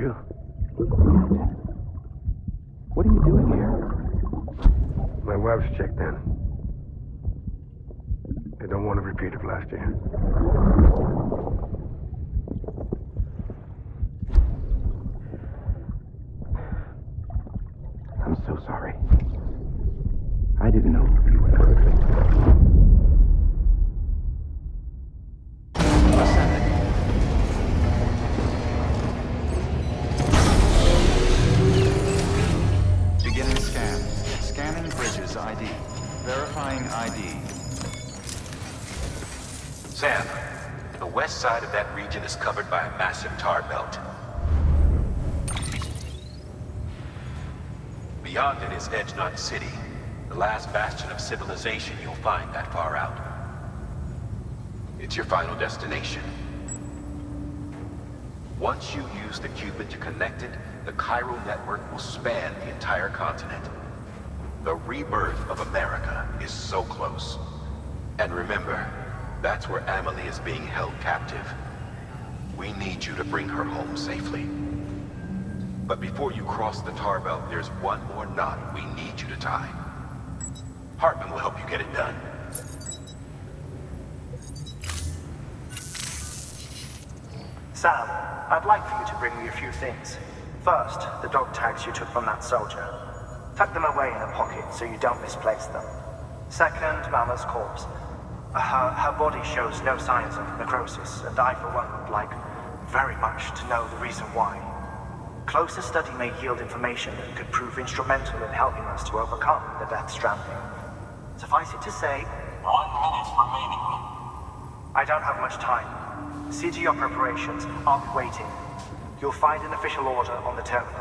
you. What are you doing here? My wife's checked in. They don't want to repeat of last year. I'm so sorry. I didn't know you were perfect. Beginning scan. Scanning bridges ID. Verifying ID. Sam, the west side of that region is covered by a massive tar belt. Beyond it is Edgenut City, the last bastion of civilization you'll find that far out. It's your final destination. Once you use the Cupid to connect it, the chiral network will span the entire continent. The rebirth of America is so close. And remember, that's where Amelie is being held captive. We need you to bring her home safely. But before you cross the tar belt, there's one more knot we need you to tie. Hartman will help you get it done. Sam, I'd like for you to bring me a few things. First, the dog tags you took from that soldier. Tuck them away in a pocket so you don't misplace them. Second, Mama's corpse. Her body shows no signs of necrosis, and I, for one, would like very much to know the reason why. Closer study may yield information that could prove instrumental in helping us to overcome the Death Stranding. Suffice it to say, 1 minute remaining. I don't have much time. See to your preparations. I'll be waiting. You'll find an official order on the terminal.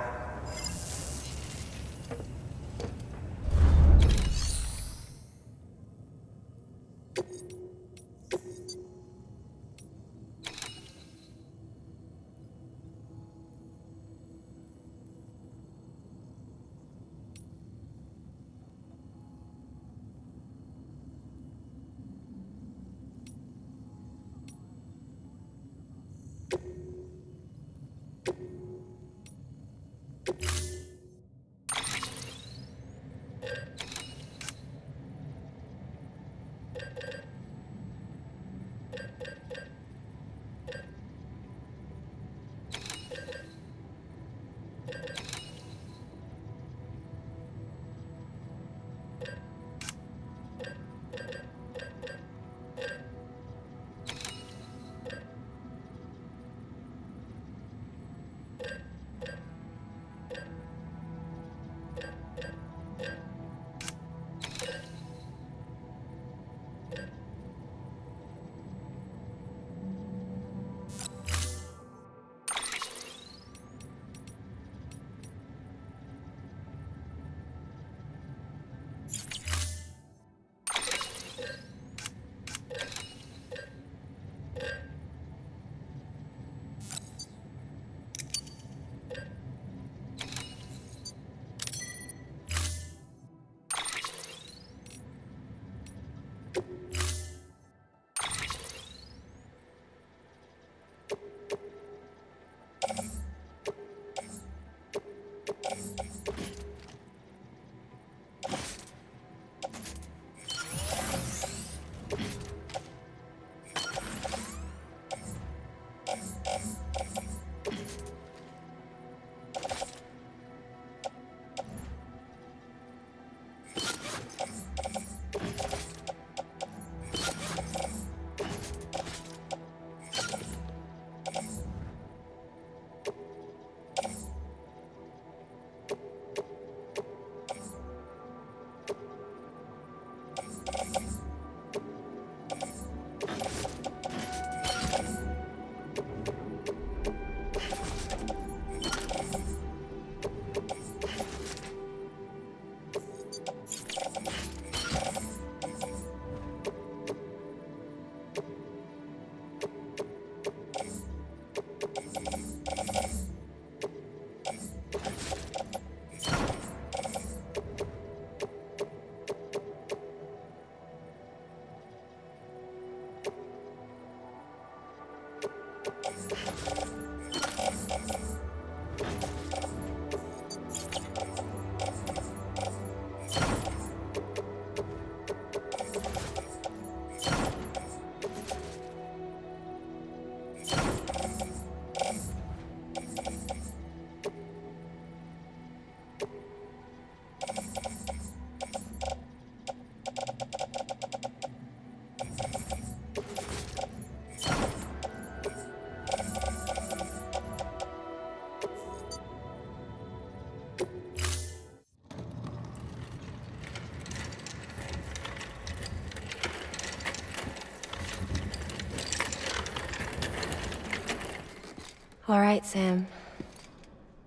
All right, Sam.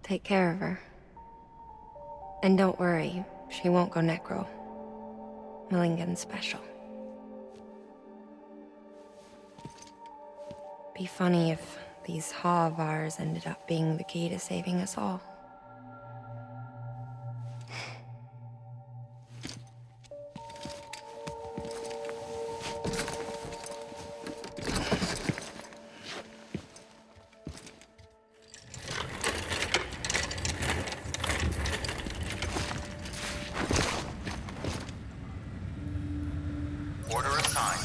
Take care of her. And don't worry, she won't go necro. Millingan's special. Be funny if these Ha of ours ended up being the key to saving us all. Order assigned.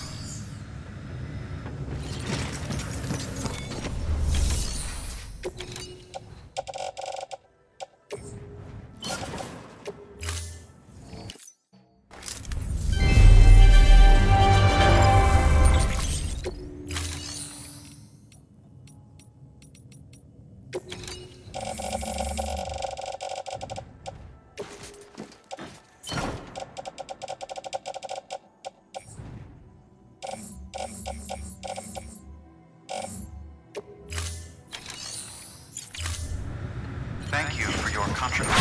Thank you for your contribution.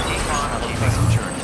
Keep on keeping some journey.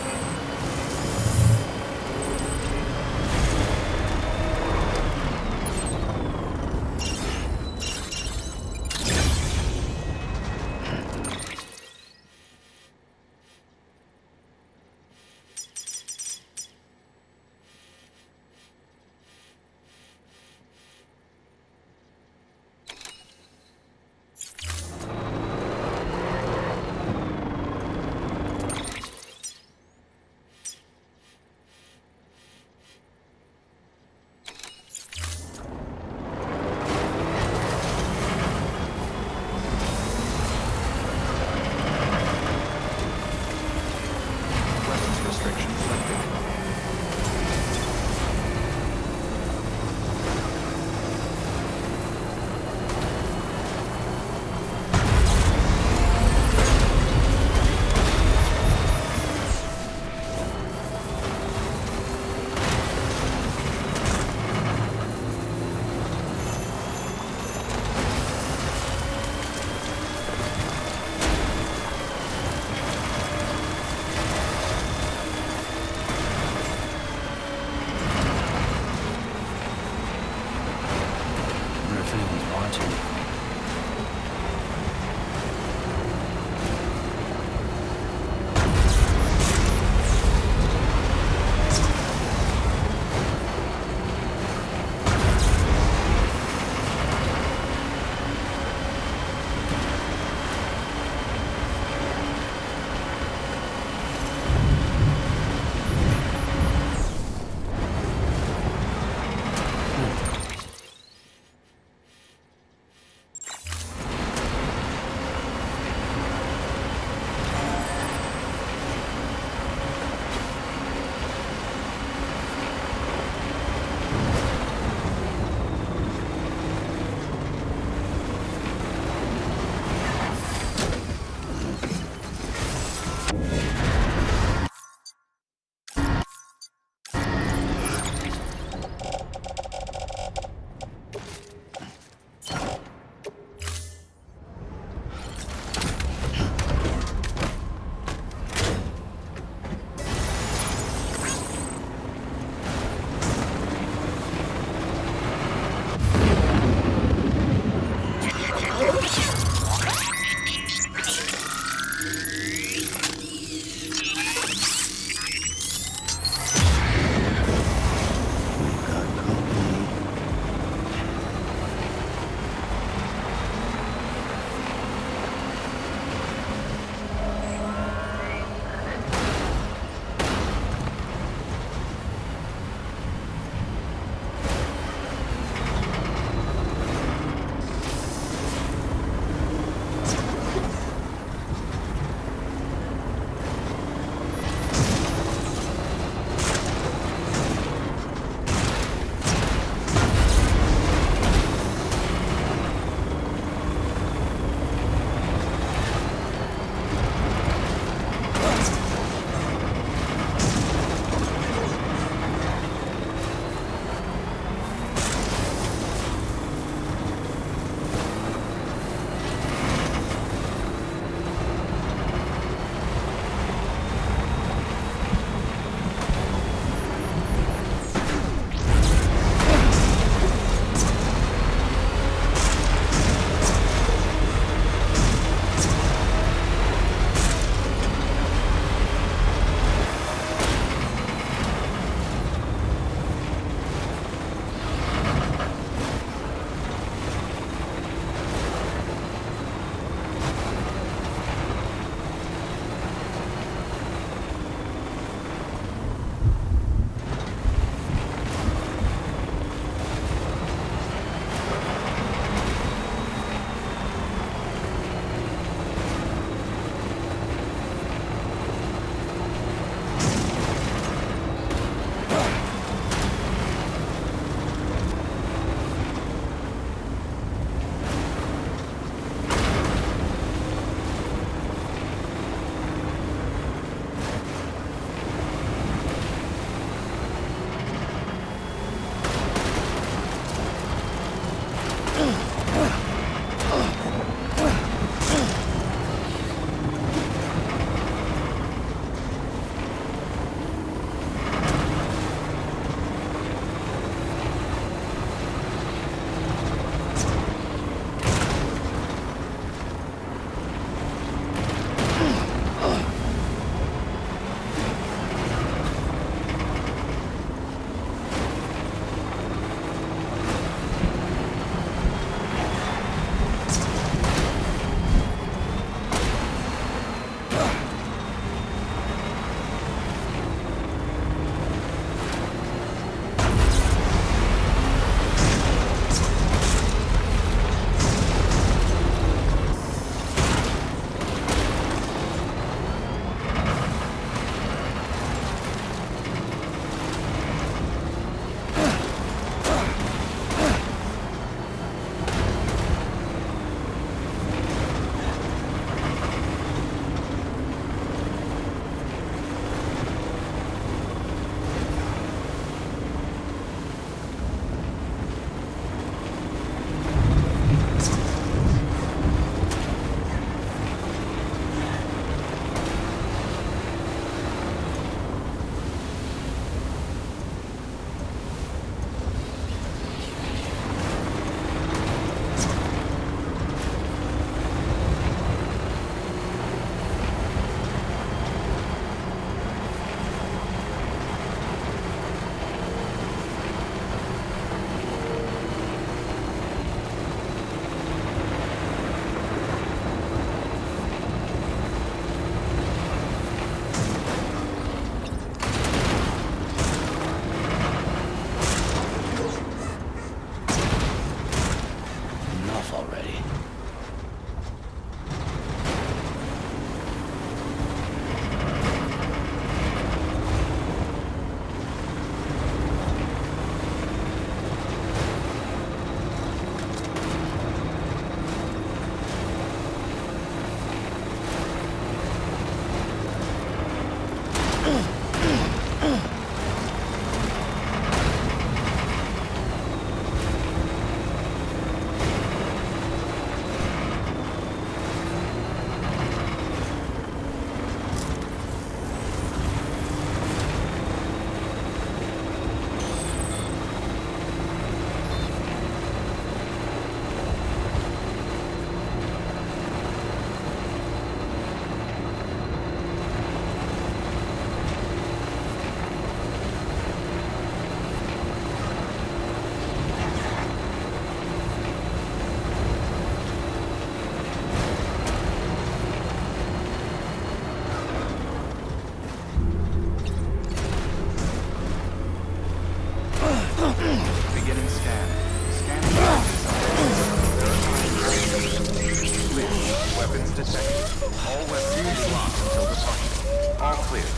detected. All weapons locked until departure. All clear.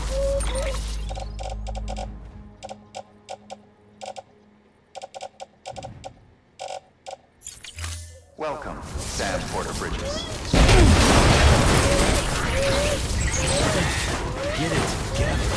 Welcome, Sam Porter Bridges. Get it together.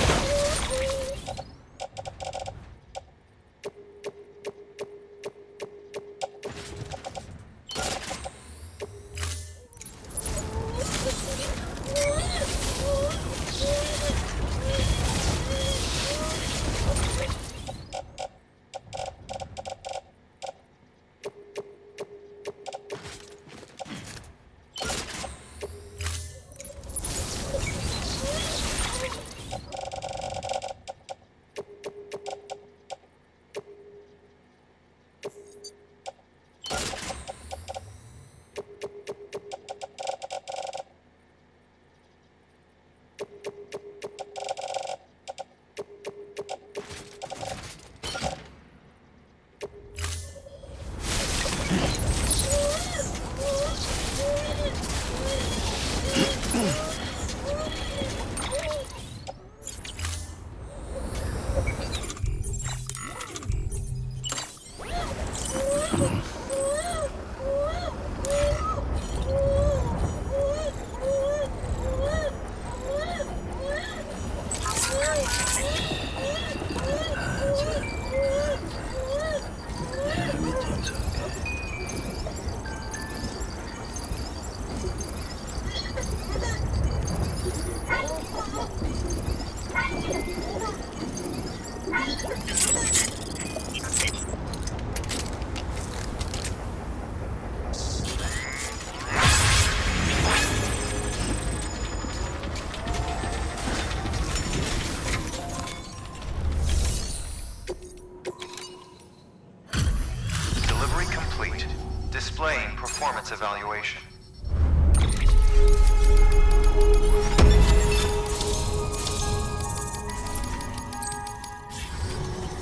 Displaying performance evaluation.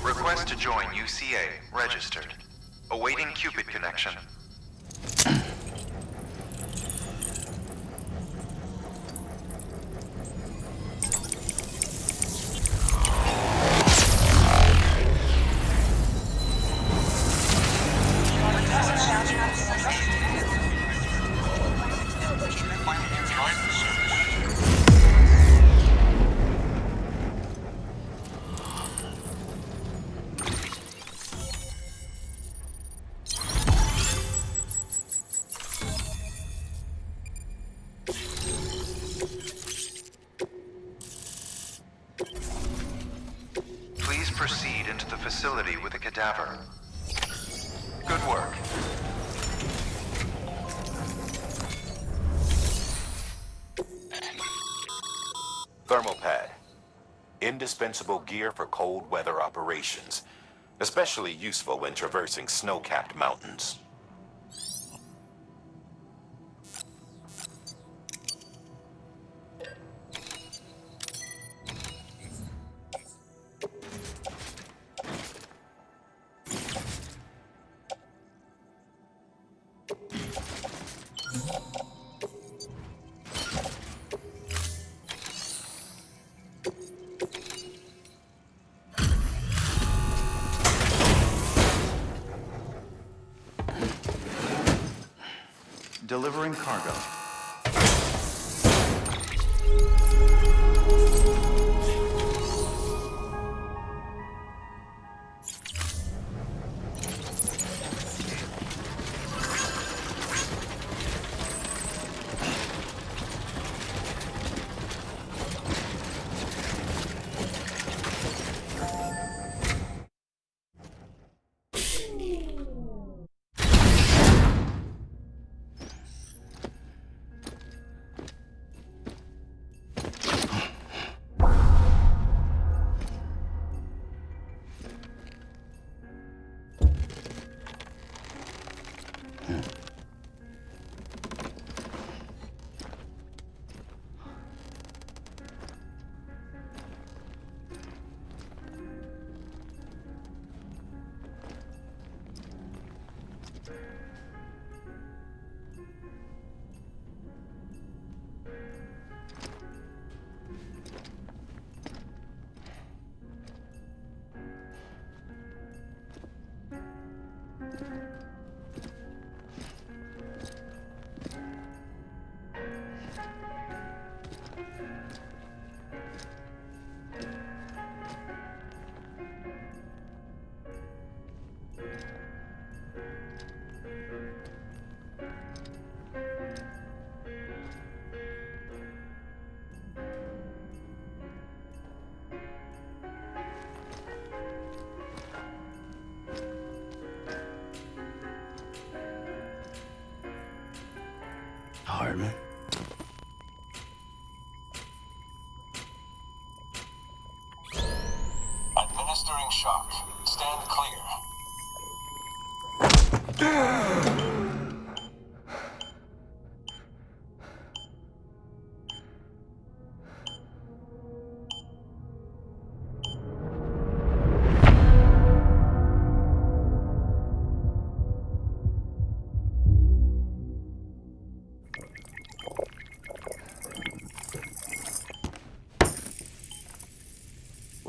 Request to join UCA. Registered. Awaiting Cupid connection. Please proceed into the facility with a cadaver. Good work. Thermal pad. Indispensable gear for cold weather operations, especially useful when traversing snow-capped mountains. Delivering cargo.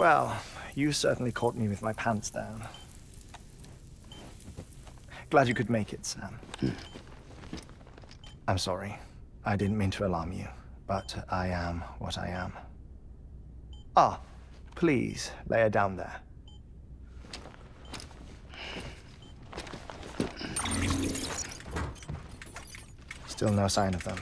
Well, you certainly caught me with my pants down. Glad you could make it, Sam. I'm sorry. I didn't mean to alarm you, but I am what I am. Ah, please, lay her down there. Still no sign of them.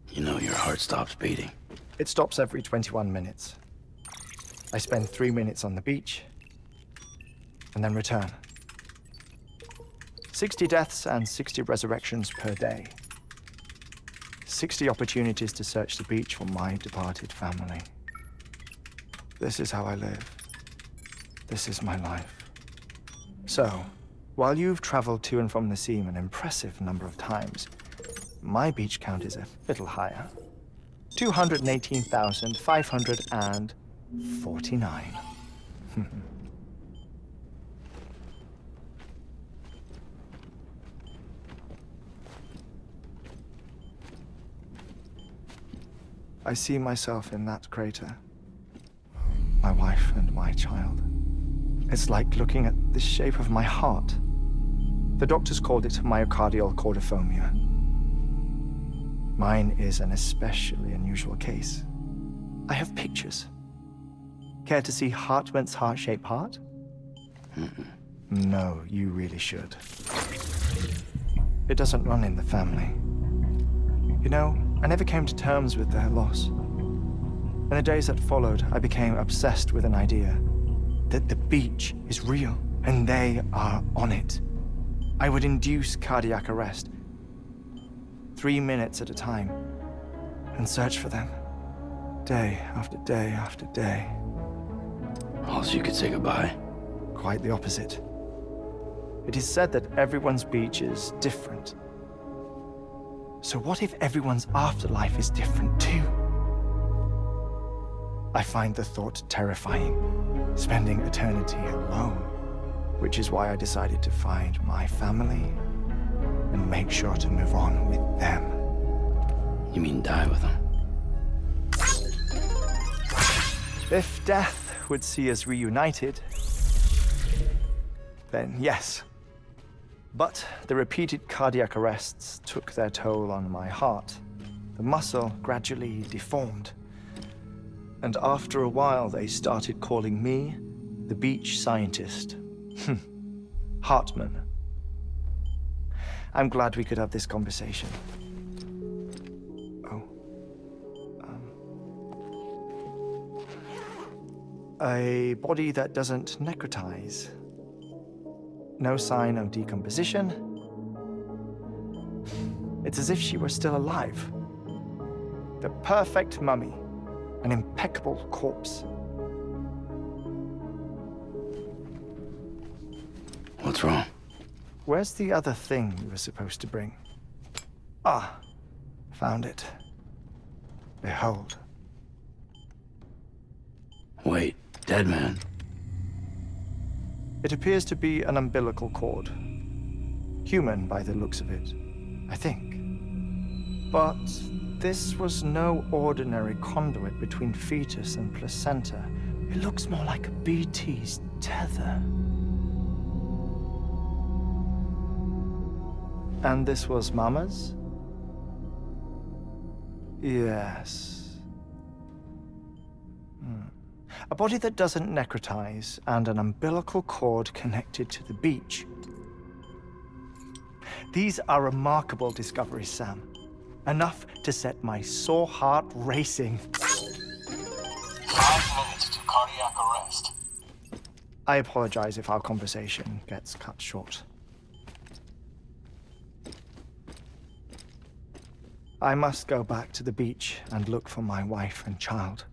You know your heart stops beating. It stops every 21 minutes. I spend 3 minutes on the beach, and then return. 60 deaths and 60 resurrections per day. 60 opportunities to search the beach for my departed family. This is how I live. This is my life. So, while you've traveled to and from the scene an impressive number of times, my beach count is a little higher. 218,549. I see myself in that crater. My wife and my child. It's like looking at the shape of my heart. The doctors called it myocardial cordiformia. Mine is an especially unusual case. I have pictures. Care to see Hartman's heart-shaped heart? No, you really should. It doesn't run in the family. You know, I never came to terms with their loss. In the days that followed, I became obsessed with an idea that the beach is real and they are on it. I would induce cardiac arrest, 3 minutes at a time, and search for them, day after day after day. Also, you could say goodbye. Quite the opposite. It is said that everyone's beach is different. So what if everyone's afterlife is different too? I find the thought terrifying, spending eternity alone, which is why I decided to find my family and make sure to move on with them. You mean die with them? If death would see us reunited, then yes. But the repeated cardiac arrests took their toll on my heart. The muscle gradually deformed. And after a while, they started calling me the beach scientist. Hartman. I'm glad we could have this conversation. Oh. A body that doesn't necrotize. No sign of decomposition. It's as if she were still alive. The perfect mummy. An impeccable corpse. What's wrong? Where's the other thing you were supposed to bring? Ah, found it. Behold. Wait, dead man? It appears to be an umbilical cord. Human by the looks of it, I think. But this was no ordinary conduit between fetus and placenta. It looks more like a BT's tether. And this was Mama's? Yes. A body that doesn't necrotize and an umbilical cord connected to the beach. These are remarkable discoveries, Sam. Enough to set my sore heart racing. 5 minutes to cardiac arrest. I apologize if our conversation gets cut short. I must go back to the beach and look for my wife and child.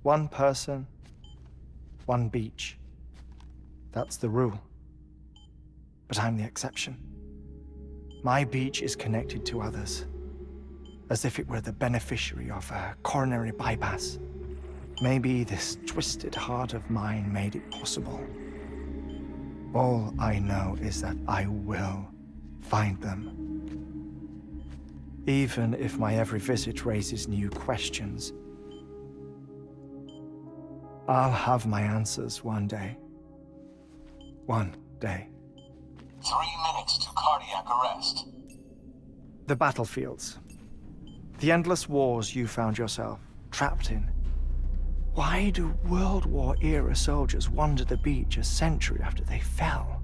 One person, one beach. That's the rule. But I'm the exception. My beach is connected to others, as if it were the beneficiary of a coronary bypass. Maybe this twisted heart of mine made it possible. All I know is that I will find them. even if my every visit raises new questions. I'll have my answers one day. One day. 3 minutes to cardiac arrest. The battlefields. The endless wars you found yourself trapped in. Why do World War-era soldiers wander the beach a century after they fell?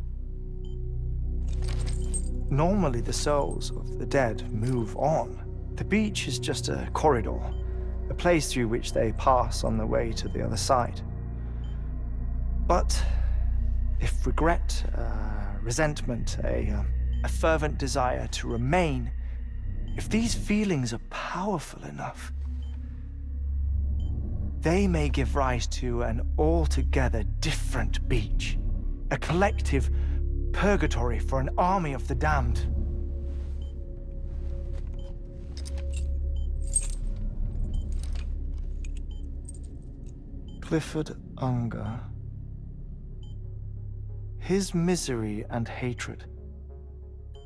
Normally, the souls of the dead move on. The beach is just a corridor, a place through which they pass on the way to the other side. But if regret, resentment, a fervent desire to remain, if these feelings are powerful enough, they may give rise to an altogether different beach, a collective purgatory for an army of the damned. Clifford Unger. His misery and hatred,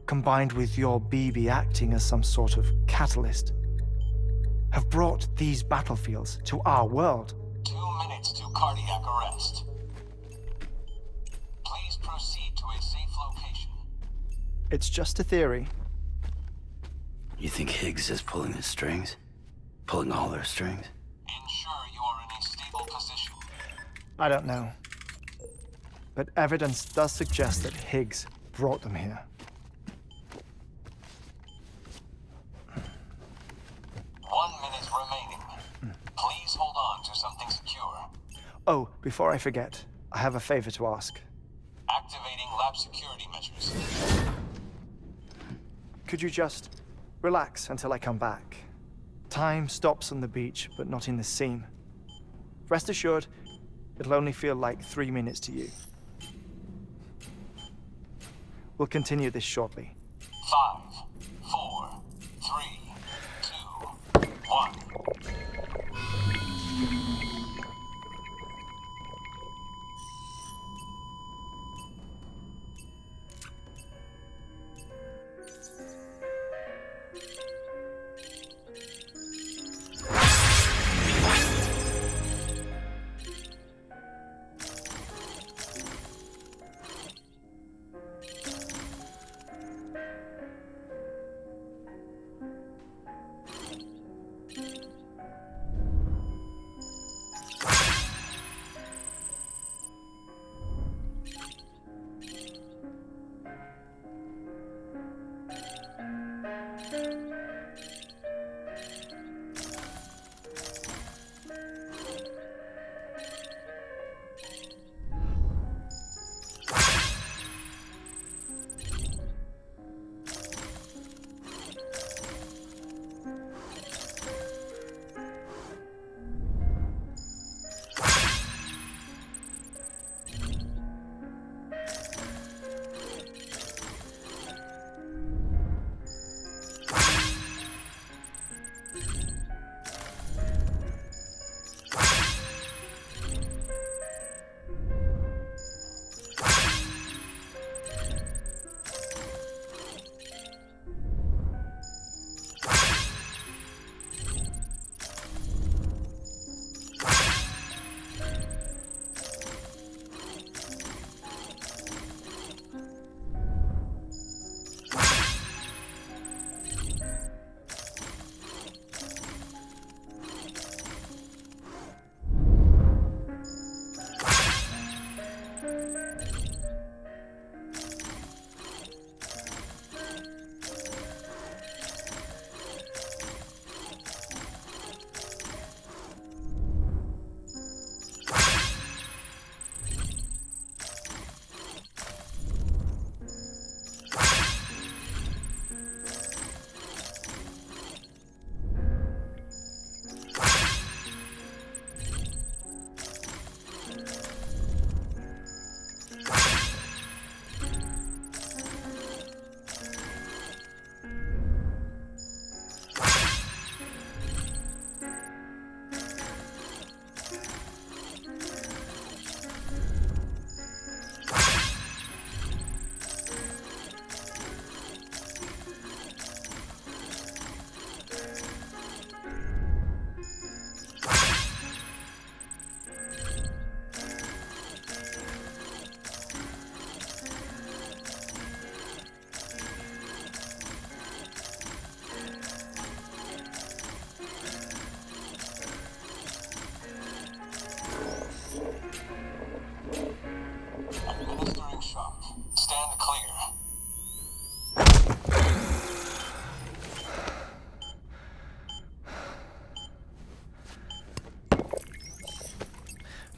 combined with your BB acting as some sort of catalyst, have brought these battlefields to our world. 2 minutes to cardiac arrest. Please proceed to a safe location. It's just a theory. You think Higgs is pulling the strings? Pulling all their strings? Ensure you are in a stable position. I don't know. But evidence does suggest that Higgs brought them here. 1 minute remaining. Please hold on to something secure. Oh, before I forget, I have a favor to ask. Activating lab security measures. Could you just relax until I come back? Time stops on the beach, but not in the scene. Rest assured, it'll only feel like 3 minutes to you. We'll continue this shortly. 5, 4, 3, 2, 1.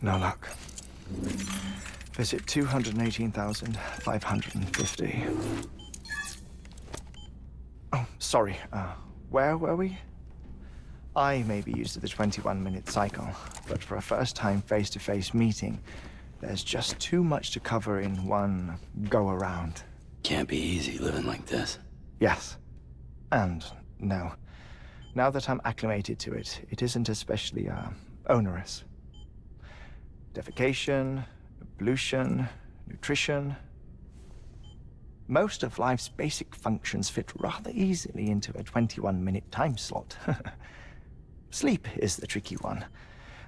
No luck. Visit 218,550. Oh, sorry. Where were we? I may be used to the 21-minute cycle, but for a first-time face-to-face meeting, there's just too much to cover in one go-around. Can't be easy living like this. Yes. And no. Now that I'm acclimated to it, it isn't especially, onerous. Defecation, pollution, nutrition. Most of life's basic functions fit rather easily into a 21-minute time slot. Sleep is the tricky one.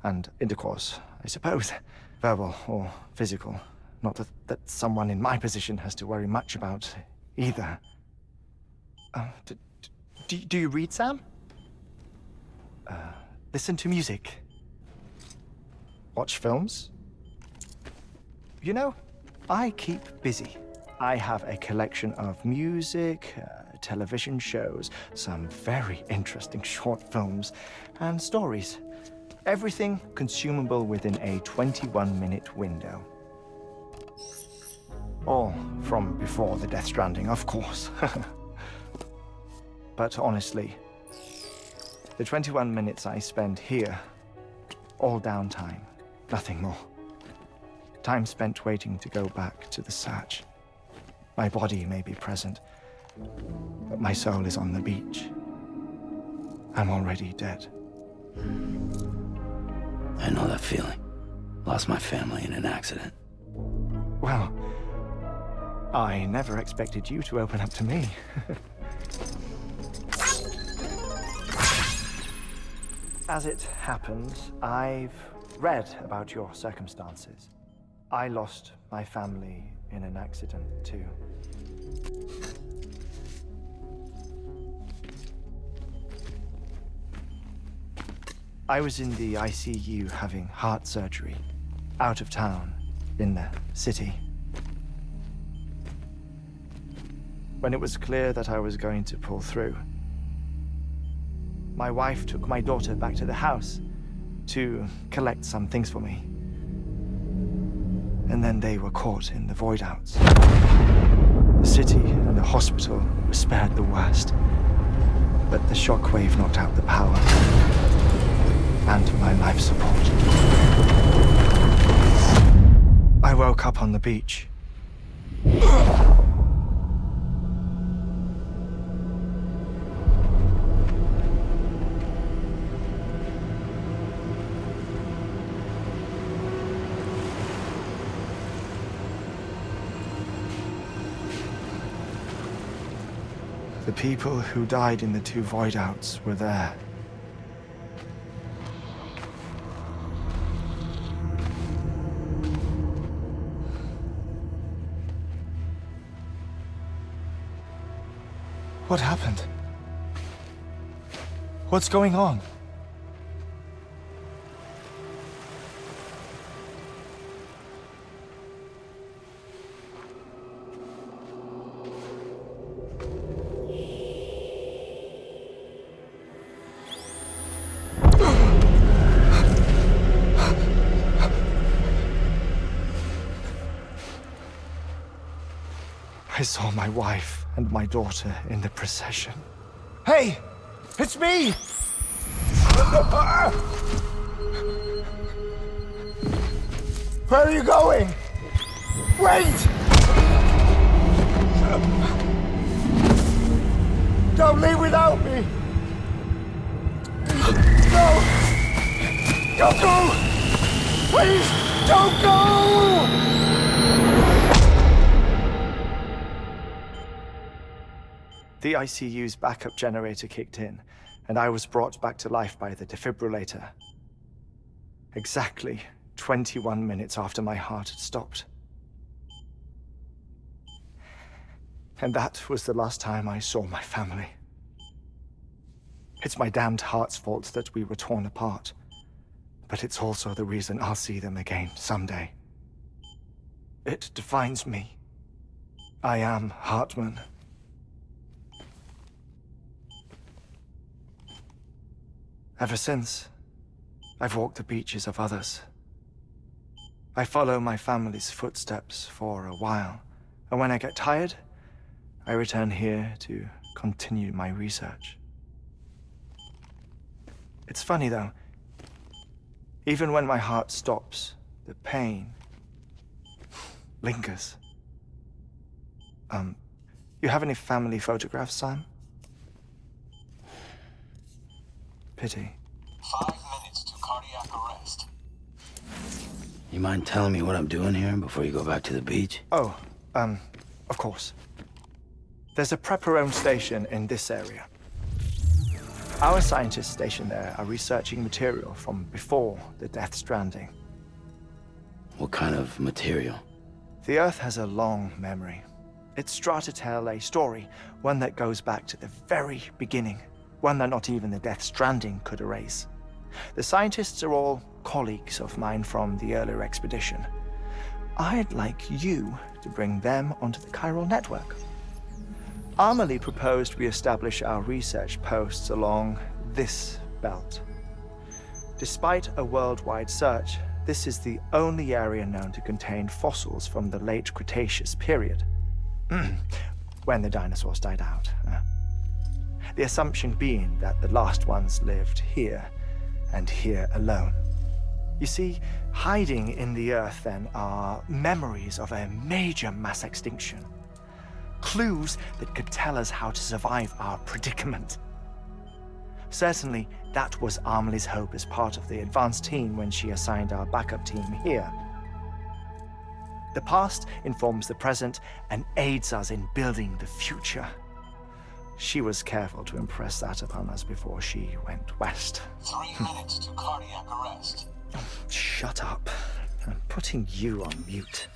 And intercourse, I suppose. Verbal or physical. Not that someone in my position has to worry much about either. Do you read, Sam? Listen to music. Watch films? You know, I keep busy. I have a collection of music, television shows, some very interesting short films, and stories. Everything consumable within a 21-minute window. All from before the Death Stranding, of course. But honestly, the 21 minutes I spend here, all downtime, nothing more. Time spent waiting to go back to the search. My body may be present, but my soul is on the beach. I'm already dead. I know that feeling. Lost my family in an accident. Well, I never expected you to open up to me. As it happens, I've read about your circumstances. I lost my family in an accident, too. I was in the ICU having heart surgery, out of town, in the city. When it was clear that I was going to pull through, my wife took my daughter back to the house to collect some things for me. And then they were caught in the void-outs. The city and the hospital were spared the worst, but the shockwave knocked out the power and my life support. I woke up on the beach. The people who died in the two void-outs were there. What happened? What's going on? I saw my wife and my daughter in the procession. Hey! It's me! Where are you going? Wait! Don't leave without me! No! Don't go! Please, don't go! The ICU's backup generator kicked in, and I was brought back to life by the defibrillator. Exactly 21 minutes after my heart had stopped. And that was the last time I saw my family. It's my damned heart's fault that we were torn apart, but it's also the reason I'll see them again someday. It defines me. I am Hartman. Ever since, I've walked the beaches of others, I follow my family's footsteps for a while, and when I get tired, I return here to continue my research. It's funny though, even when my heart stops, the pain lingers. You have any family photographs, Sam? Pity. 5 minutes to cardiac arrest. You mind telling me what I'm doing here before you go back to the beach? Oh, of course. There's a prepper-owned station in this area. Our scientists stationed there are researching material from before the Death Stranding. What kind of material? The Earth has a long memory. It's trying to tell a story, one that goes back to the very beginning, one that not even the Death Stranding could erase. The scientists are all colleagues of mine from the earlier expedition. I'd like you to bring them onto the chiral network. Amelie proposed we establish our research posts along this belt. Despite a worldwide search, this is the only area known to contain fossils from the late Cretaceous period, when the dinosaurs died out. The assumption being that the last ones lived here, and here alone. You see, hiding in the Earth then are memories of a major mass extinction. Clues that could tell us how to survive our predicament. Certainly, that was Amelie's hope as part of the advanced team when she assigned our backup team here. The past informs the present and aids us in building the future. She was careful to impress that upon us before she went west. 3 minutes to cardiac arrest. Shut up. I'm putting you on mute.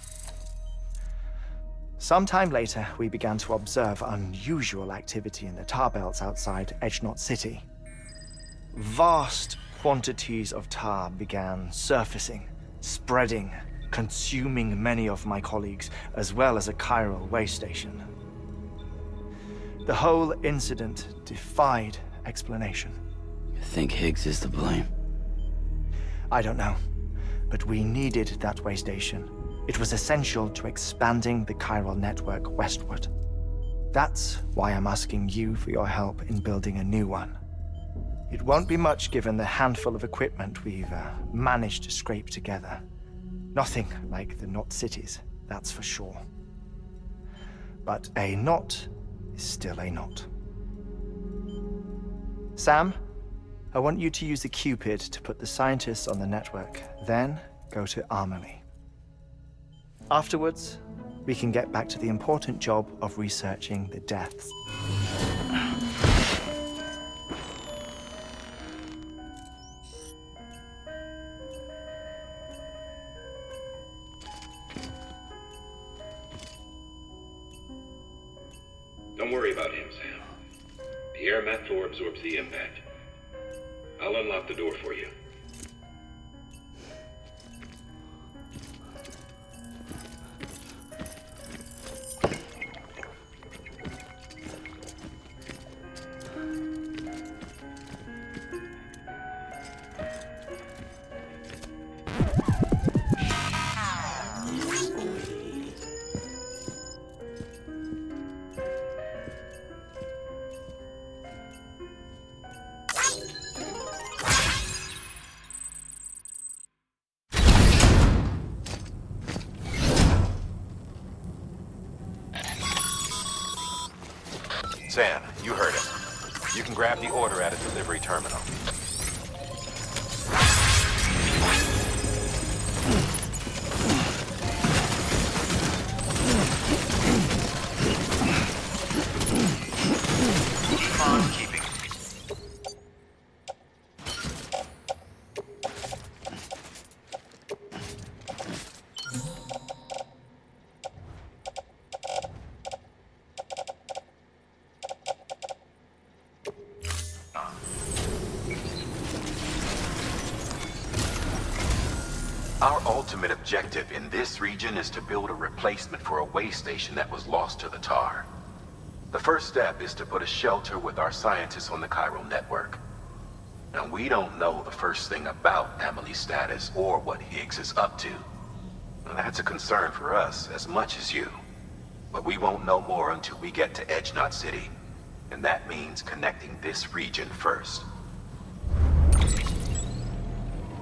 Sometime later, we began to observe unusual activity in the tar belts outside Edgenot City. Vast quantities of tar began surfacing, spreading, consuming many of my colleagues, as well as a chiral way station. The whole incident defied explanation. You think Higgs is to blame? I don't know, but we needed that way station. It was essential to expanding the chiral network westward. That's why I'm asking you for your help in building a new one. It won't be much given the handful of equipment we've managed to scrape together. Nothing like the knot cities, that's for sure. But a knot is still a knot. Sam, I want you to use the Cupid to put the scientists on the network, then go to Amelie. Afterwards, we can get back to the important job of researching the deaths. Don't worry about him, Sam. The air mat floor absorbs the impact. I'll unlock the door for you. Sam, you heard him. You can grab the order at a delivery terminal. Keep on keeping. Our ultimate objective in this region is to build a replacement for a way station that was lost to the tar. The first step is to put a shelter with our scientists on the chiral network. Now, we don't know the first thing about Amelie's status or what Higgs is up to. Well, that's a concern for us as much as you. But we won't know more until we get to Edge Knot City. And that means connecting this region first.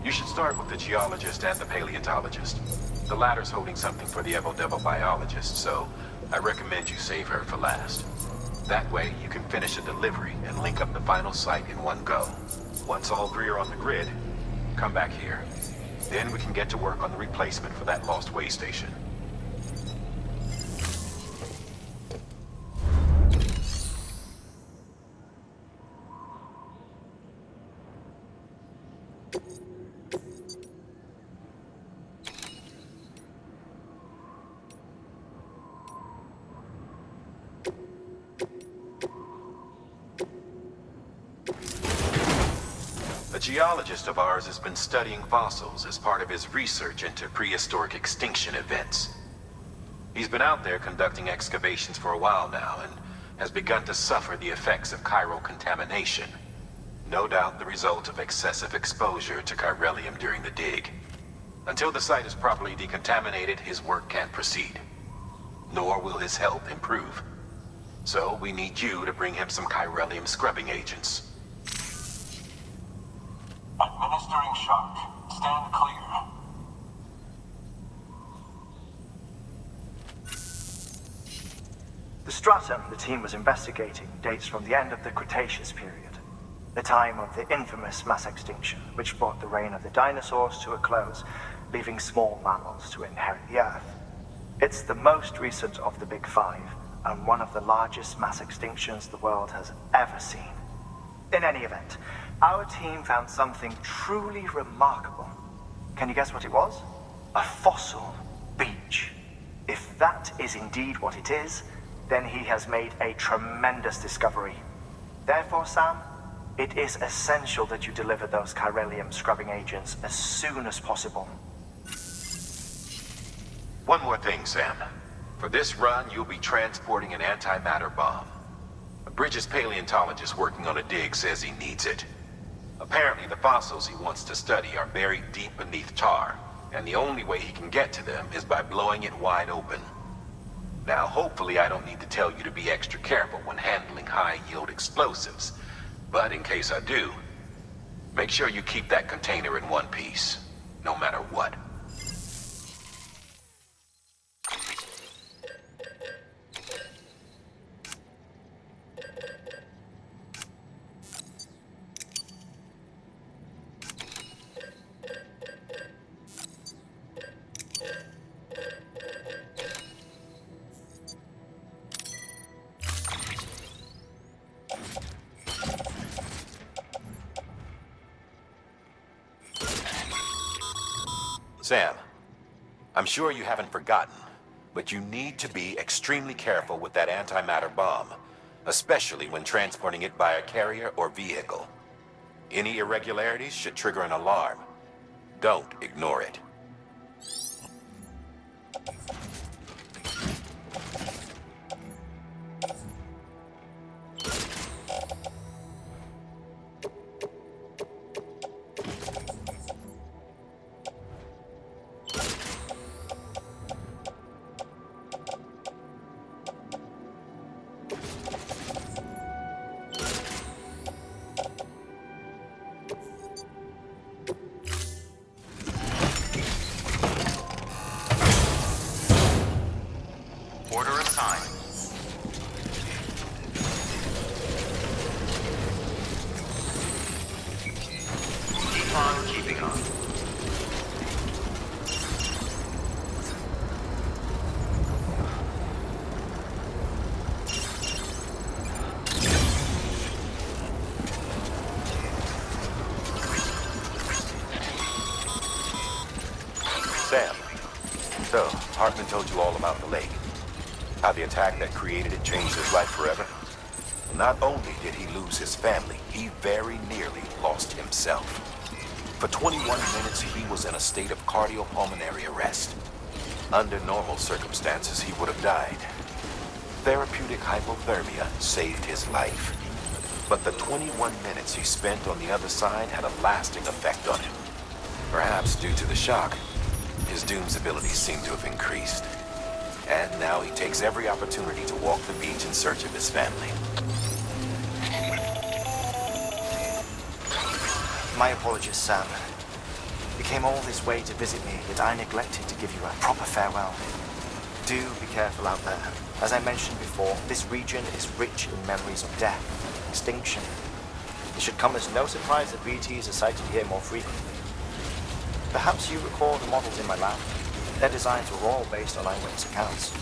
You should start with the geologist and the paleontologist. The latter's holding something for the Evo-Devo biologist, so I recommend you save her for last. That way, you can finish a delivery and link up the final site in one go. Once all three are on the grid, come back here. Then we can get to work on the replacement for that lost way station. A geologist of ours has been studying fossils as part of his research into prehistoric extinction events. He's been out there conducting excavations for a while now and has begun to suffer the effects of chiral contamination. No doubt the result of excessive exposure to chiralium during the dig. Until the site is properly decontaminated, his work can't proceed. Nor will his health improve. So we need you to bring him some chiralium scrubbing agents. Administering shock. Stand clear. The stratum the team was investigating dates from the end of the Cretaceous period, the time of the infamous mass extinction, which brought the reign of the dinosaurs to a close, leaving small mammals to inherit the Earth. It's the most recent of the Big Five, and one of the largest mass extinctions the world has ever seen. In any event, our team found something truly remarkable. Can you guess what it was? A fossil beach. If that is indeed what it is, then he has made a tremendous discovery. Therefore, Sam, it is essential that you deliver those chiralium scrubbing agents as soon as possible. One more thing, Sam. For this run, you'll be transporting an antimatter bomb. A Bridges paleontologist working on a dig says he needs it. Apparently, the fossils he wants to study are buried deep beneath tar, and the only way he can get to them is by blowing it wide open. Now, hopefully I don't need to tell you to be extra careful when handling high-yield explosives, but in case I do, make sure you keep that container in one piece, no matter what. Sam, I'm sure you haven't forgotten, but you need to be extremely careful with that antimatter bomb, especially when transporting it by a carrier or vehicle. Any irregularities should trigger an alarm. Don't ignore it. Order assigned. Keep on keeping on. Sam, so Hartman told you all about the lake. How the attack that created it changed his life forever? Not only did he lose his family, he very nearly lost himself. For 21 minutes, he was in a state of cardiopulmonary arrest. Under normal circumstances, he would have died. Therapeutic hypothermia saved his life. But the 21 minutes he spent on the other side had a lasting effect on him. Perhaps due to the shock, his Doom's abilities seem to have increased. And now he takes every opportunity to walk the beach in search of his family. My apologies, Sam. You came all this way to visit me, yet I neglected to give you a proper farewell. Do be careful out there. As I mentioned before, this region is rich in memories of death, extinction. It should come as no surprise that BTs are sighted here more frequently. Perhaps you recall the models in my lab. Their designs were all based on eyewitness accounts.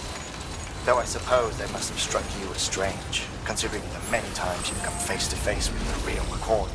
Though I suppose they must have struck you as strange, considering the many times you've come face to face with the real McCoy.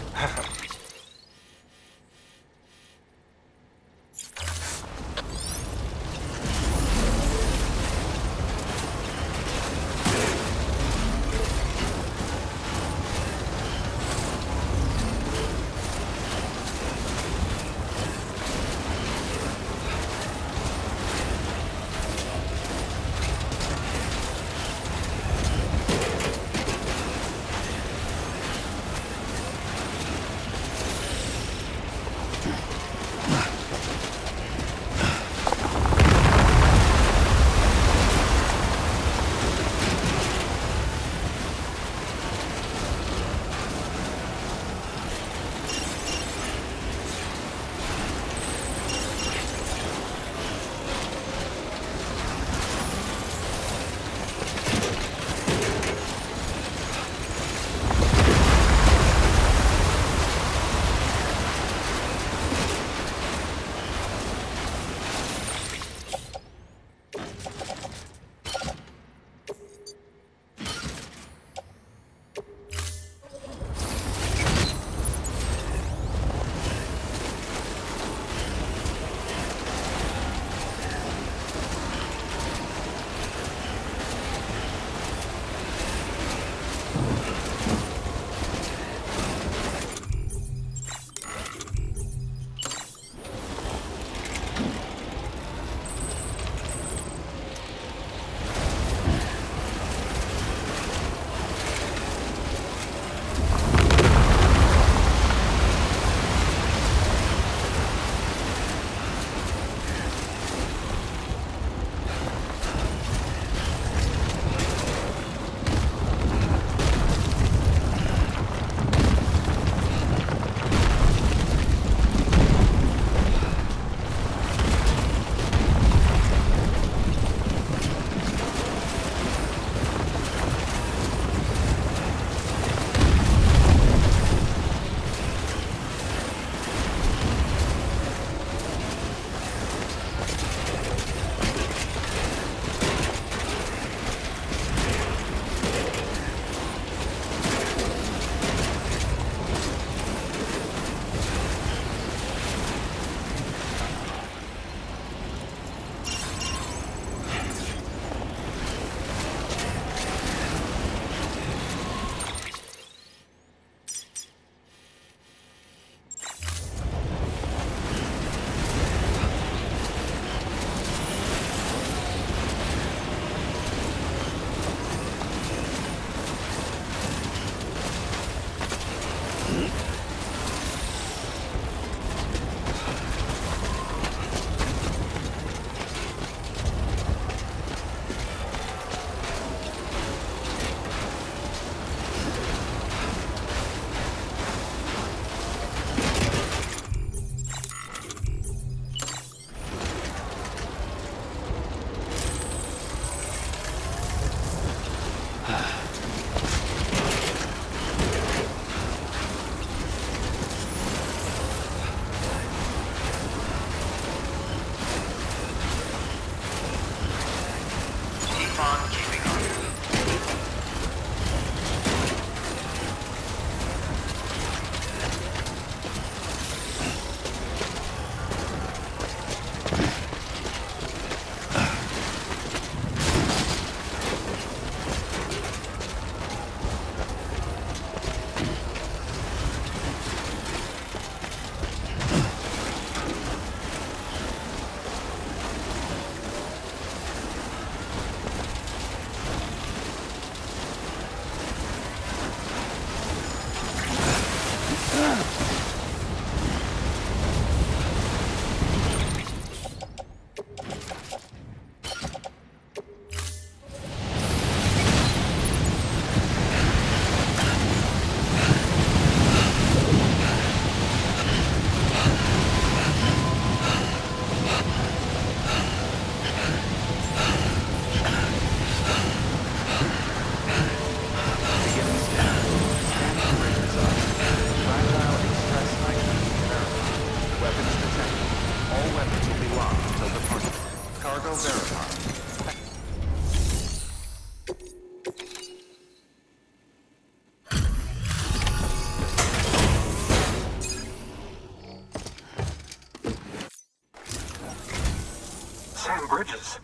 bridges.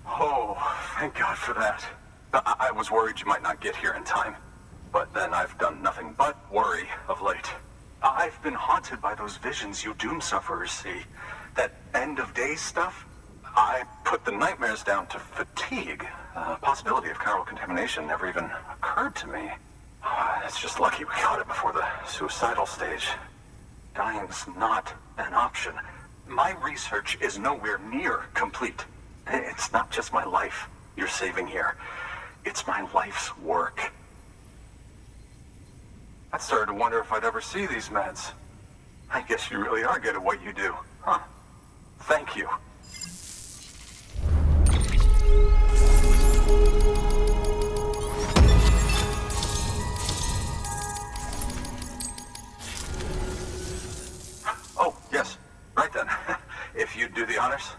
Oh, thank God for that. I was worried you might not get here in time. But then I've done nothing but worry of late. I've been haunted by those visions you doom sufferers see. That end of days stuff. I put the nightmares down to fatigue. Possibility of chiral contamination never even occurred to me. It's just lucky we caught it before the suicidal stage. Dying's not an option. My research is nowhere near complete. It's not just my life you're saving here. It's my life's work. I started to wonder if I'd ever see these meds. I guess you really are good at what you do, huh? Thank you. Oh, yes. Right then. If you'd do the honors.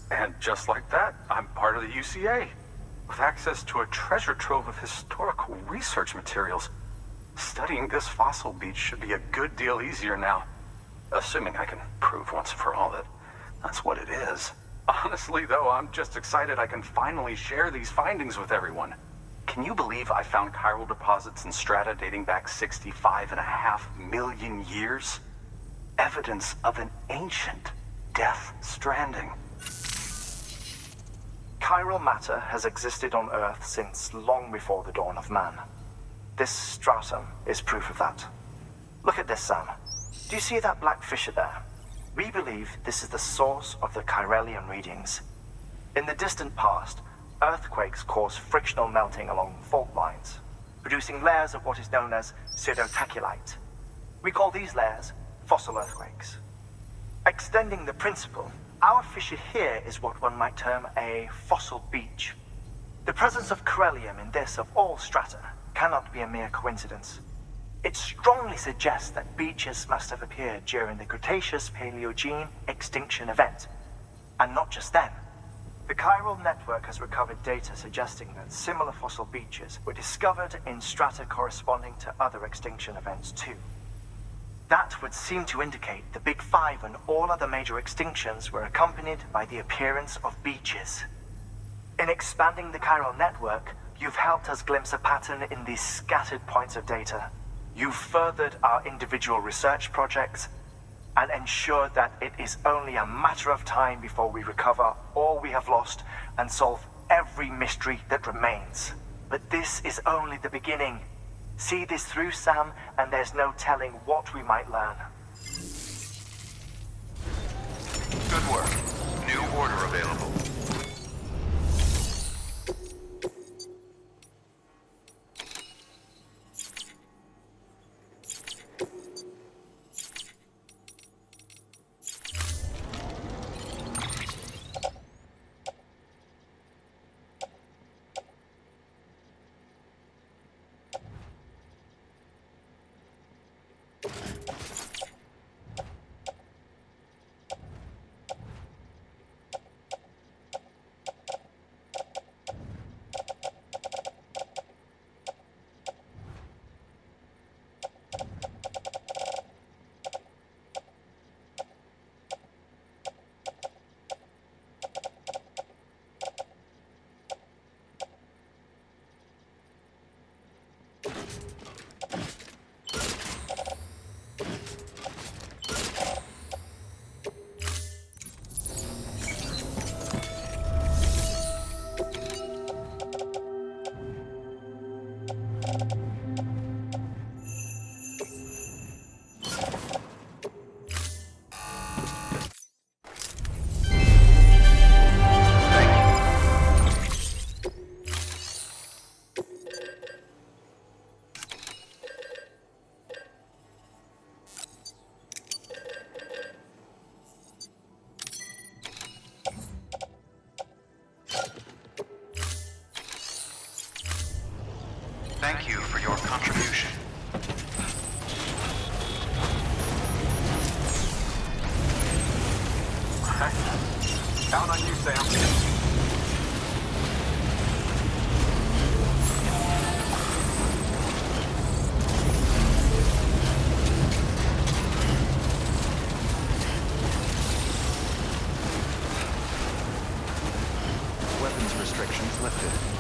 And just like that, I'm part of the UCA, with access to a treasure trove of historical research materials. Studying this fossil beach should be a good deal easier now, assuming I can prove once for all that that's what it is. Honestly, though, I'm just excited I can finally share these findings with everyone. Can you believe I found chiral deposits in strata dating back 65.5 million years? Evidence of an ancient death stranding. Chiral matter has existed on Earth since long before the dawn of man. This stratum is proof of that. Look at this, Sam. Do you see that black fissure there? We believe this is the source of the chiralium readings. In the distant past, earthquakes caused frictional melting along fault lines, producing layers of what is known as pseudotaculite. We call these layers fossil earthquakes. Extending the principle, our fissure here is what one might term a fossil beach. The presence of chiralium in this of all strata cannot be a mere coincidence. It strongly suggests that beaches must have appeared during the Cretaceous-Paleogene extinction event. And not just then. The chiral network has recovered data suggesting that similar fossil beaches were discovered in strata corresponding to other extinction events too. That would seem to indicate the Big Five and all other major extinctions were accompanied by the appearance of beaches. In expanding the chiral network, you've helped us glimpse a pattern in these scattered points of data. You've furthered our individual research projects and ensured that it is only a matter of time before we recover all we have lost and solve every mystery that remains. But this is only the beginning. See this through, Sam, and there's no telling what we might learn. Good work. New order available. Count on you, Sam. Weapons restrictions lifted.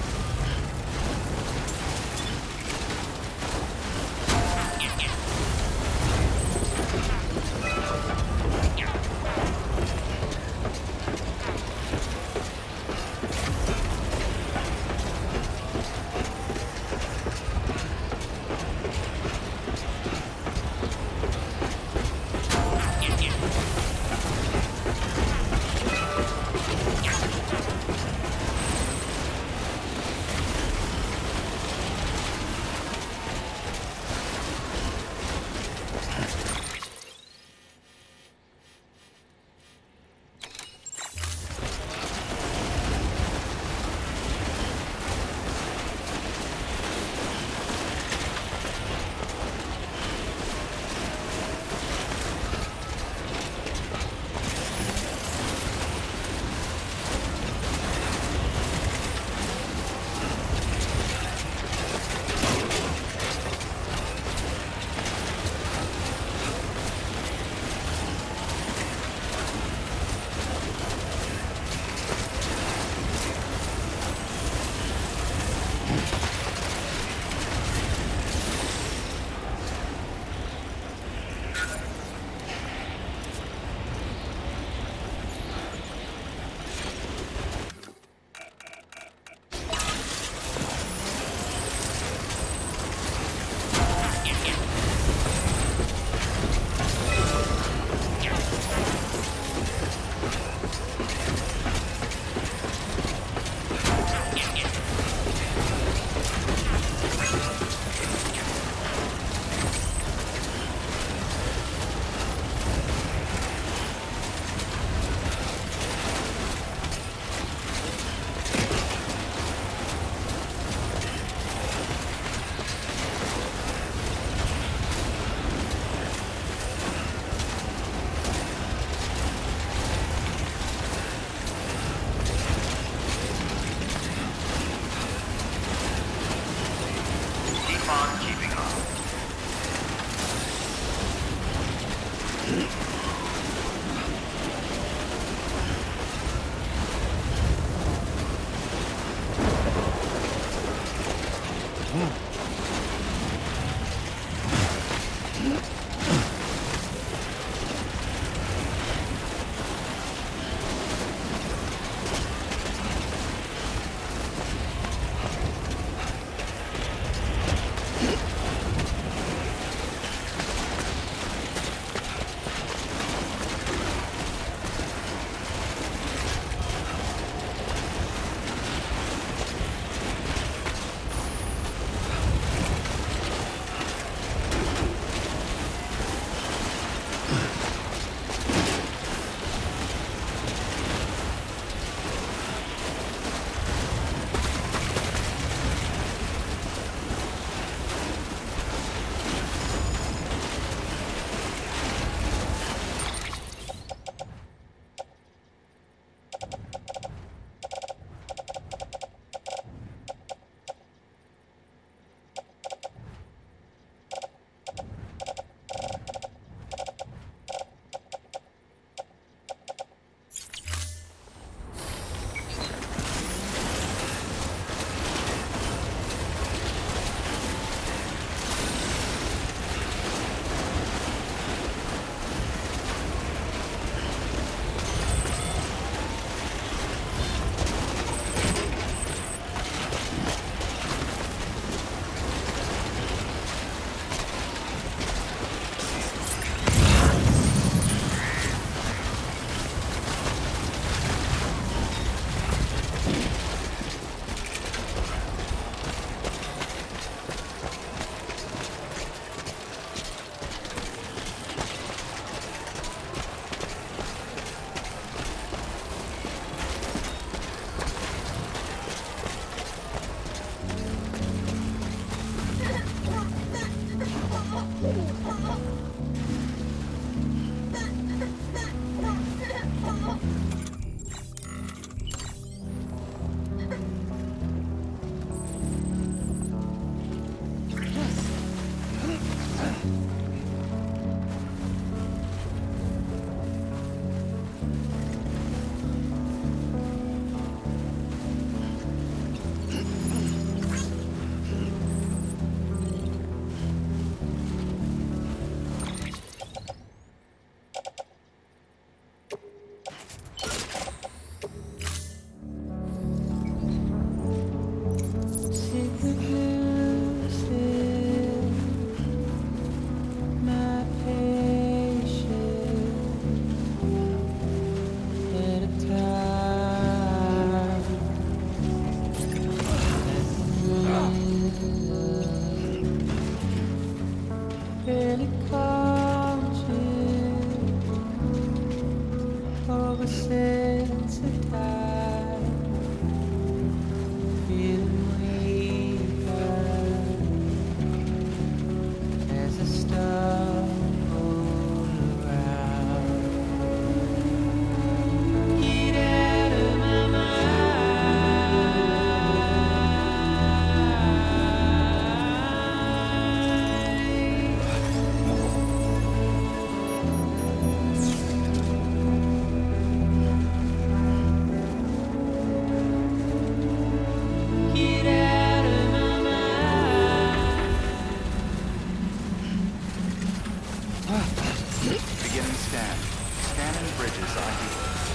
Beginning scan. Scanning bridges ID.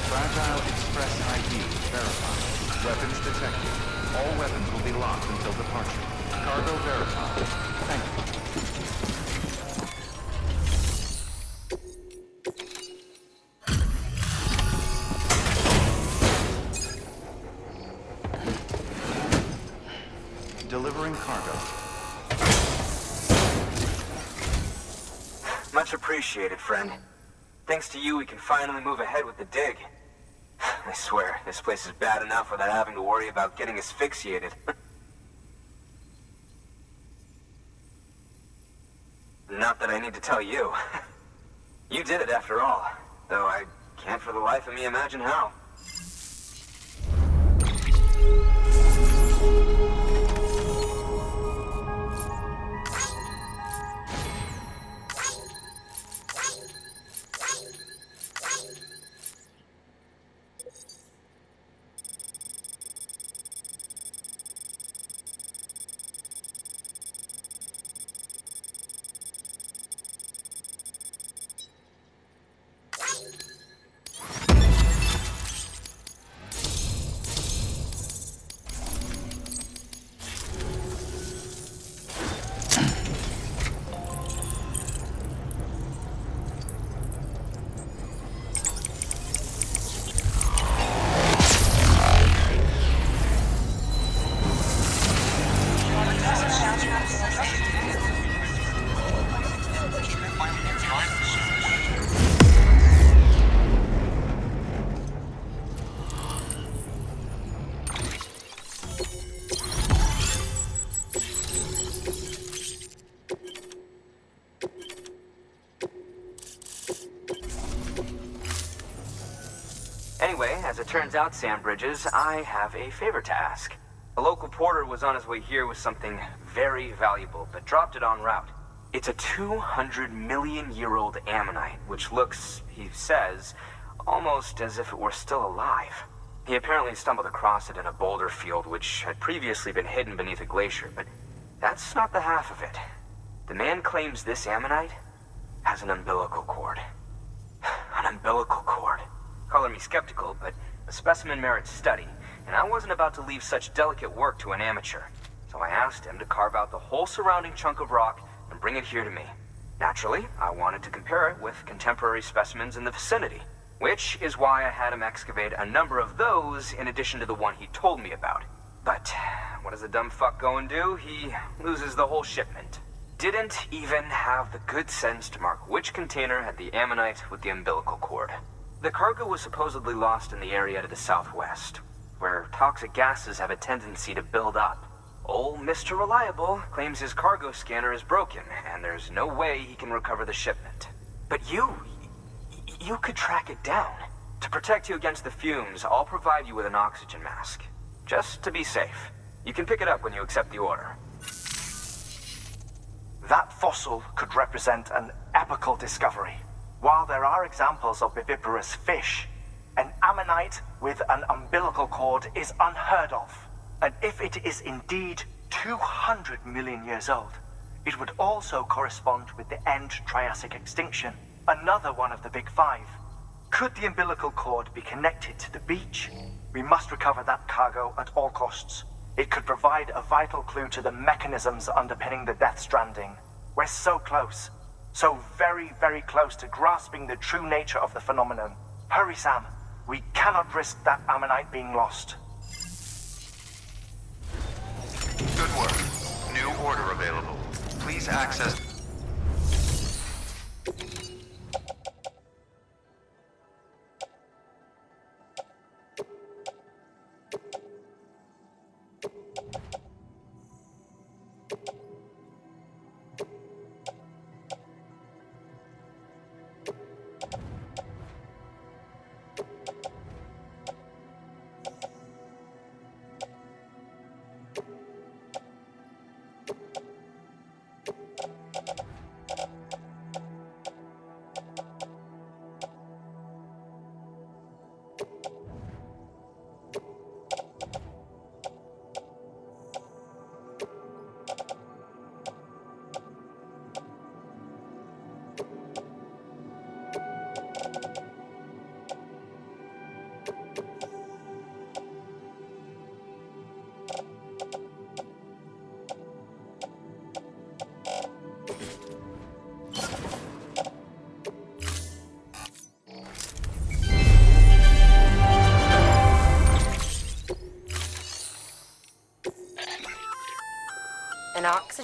Fragile Express ID verified. Weapons detected. All weapons will be locked until departure. Cargo verified. Thank you. Delivering cargo. Much appreciated, friend. Thanks to you, we can finally move ahead with the dig. I swear, this place is bad enough without having to worry about getting asphyxiated. Not that I need to tell you. You did it after all, though I can't for the life of me imagine how. Anyway, as it turns out, Sam Bridges, I have a favor to ask. A local porter was on his way here with something very valuable, but dropped it en route. It's a 200-million-year-old ammonite, which looks, he says, almost as if it were still alive. He apparently stumbled across it in a boulder field which had previously been hidden beneath a glacier, but that's not the half of it. The man claims this ammonite has an umbilical cord. An umbilical cord. Color me skeptical, but the specimen merits study, and I wasn't about to leave such delicate work to an amateur. So I asked him to carve out the whole surrounding chunk of rock and bring it here to me. Naturally, I wanted to compare it with contemporary specimens in the vicinity, which is why I had him excavate a number of those in addition to the one he told me about. But what does the dumb fuck go and do? He loses the whole shipment. Didn't even have the good sense to mark which container had the ammonite with the umbilical cord. The cargo was supposedly lost in the area to the southwest, where toxic gases have a tendency to build up. Old Mr. Reliable claims his cargo scanner is broken, and there's no way he can recover the shipment. But you could track it down. To protect you against the fumes, I'll provide you with an oxygen mask. Just to be safe. You can pick it up when you accept the order. That fossil could represent an epical discovery. While there are examples of viviparous fish, an ammonite with an umbilical cord is unheard of. And if it is indeed 200 million years old, it would also correspond with the end Triassic extinction, another one of the big five. Could the umbilical cord be connected to the beach? We must recover that cargo at all costs. It could provide a vital clue to the mechanisms underpinning the Death Stranding. We're so close. So very, very close to grasping the true nature of the phenomenon. Hurry, Sam. We cannot risk that ammonite being lost. Good work. New order available. Please access...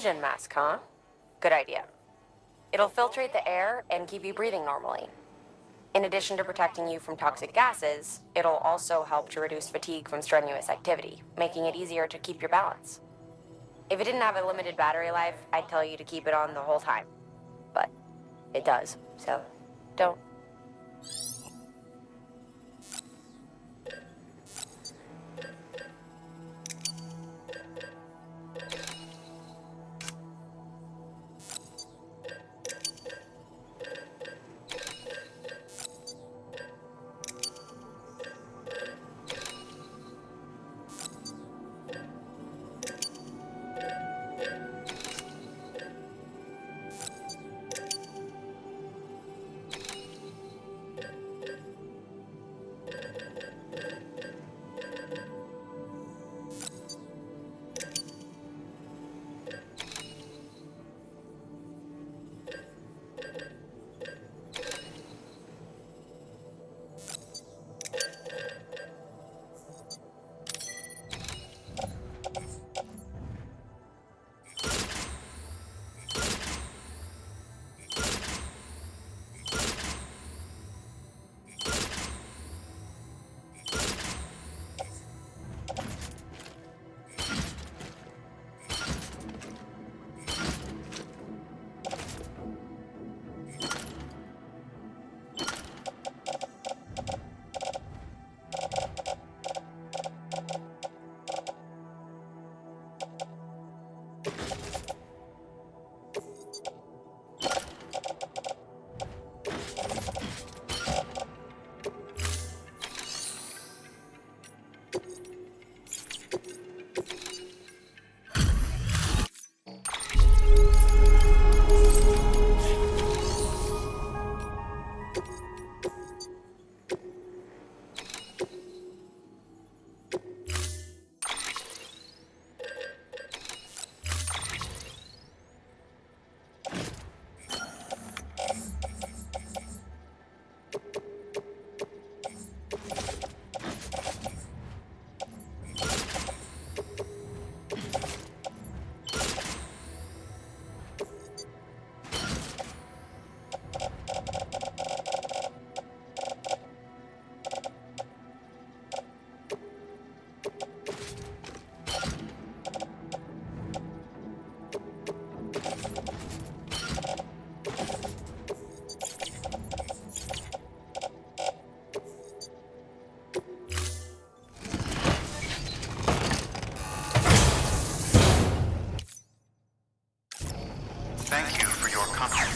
Oxygen mask, huh? Good idea. It'll filtrate the air and keep you breathing normally. In addition to protecting you from toxic gases, it'll also help to reduce fatigue from strenuous activity, making it easier to keep your balance. If it didn't have a limited battery life, I'd tell you to keep it on the whole time. But it does, so don't. Thank you for your company.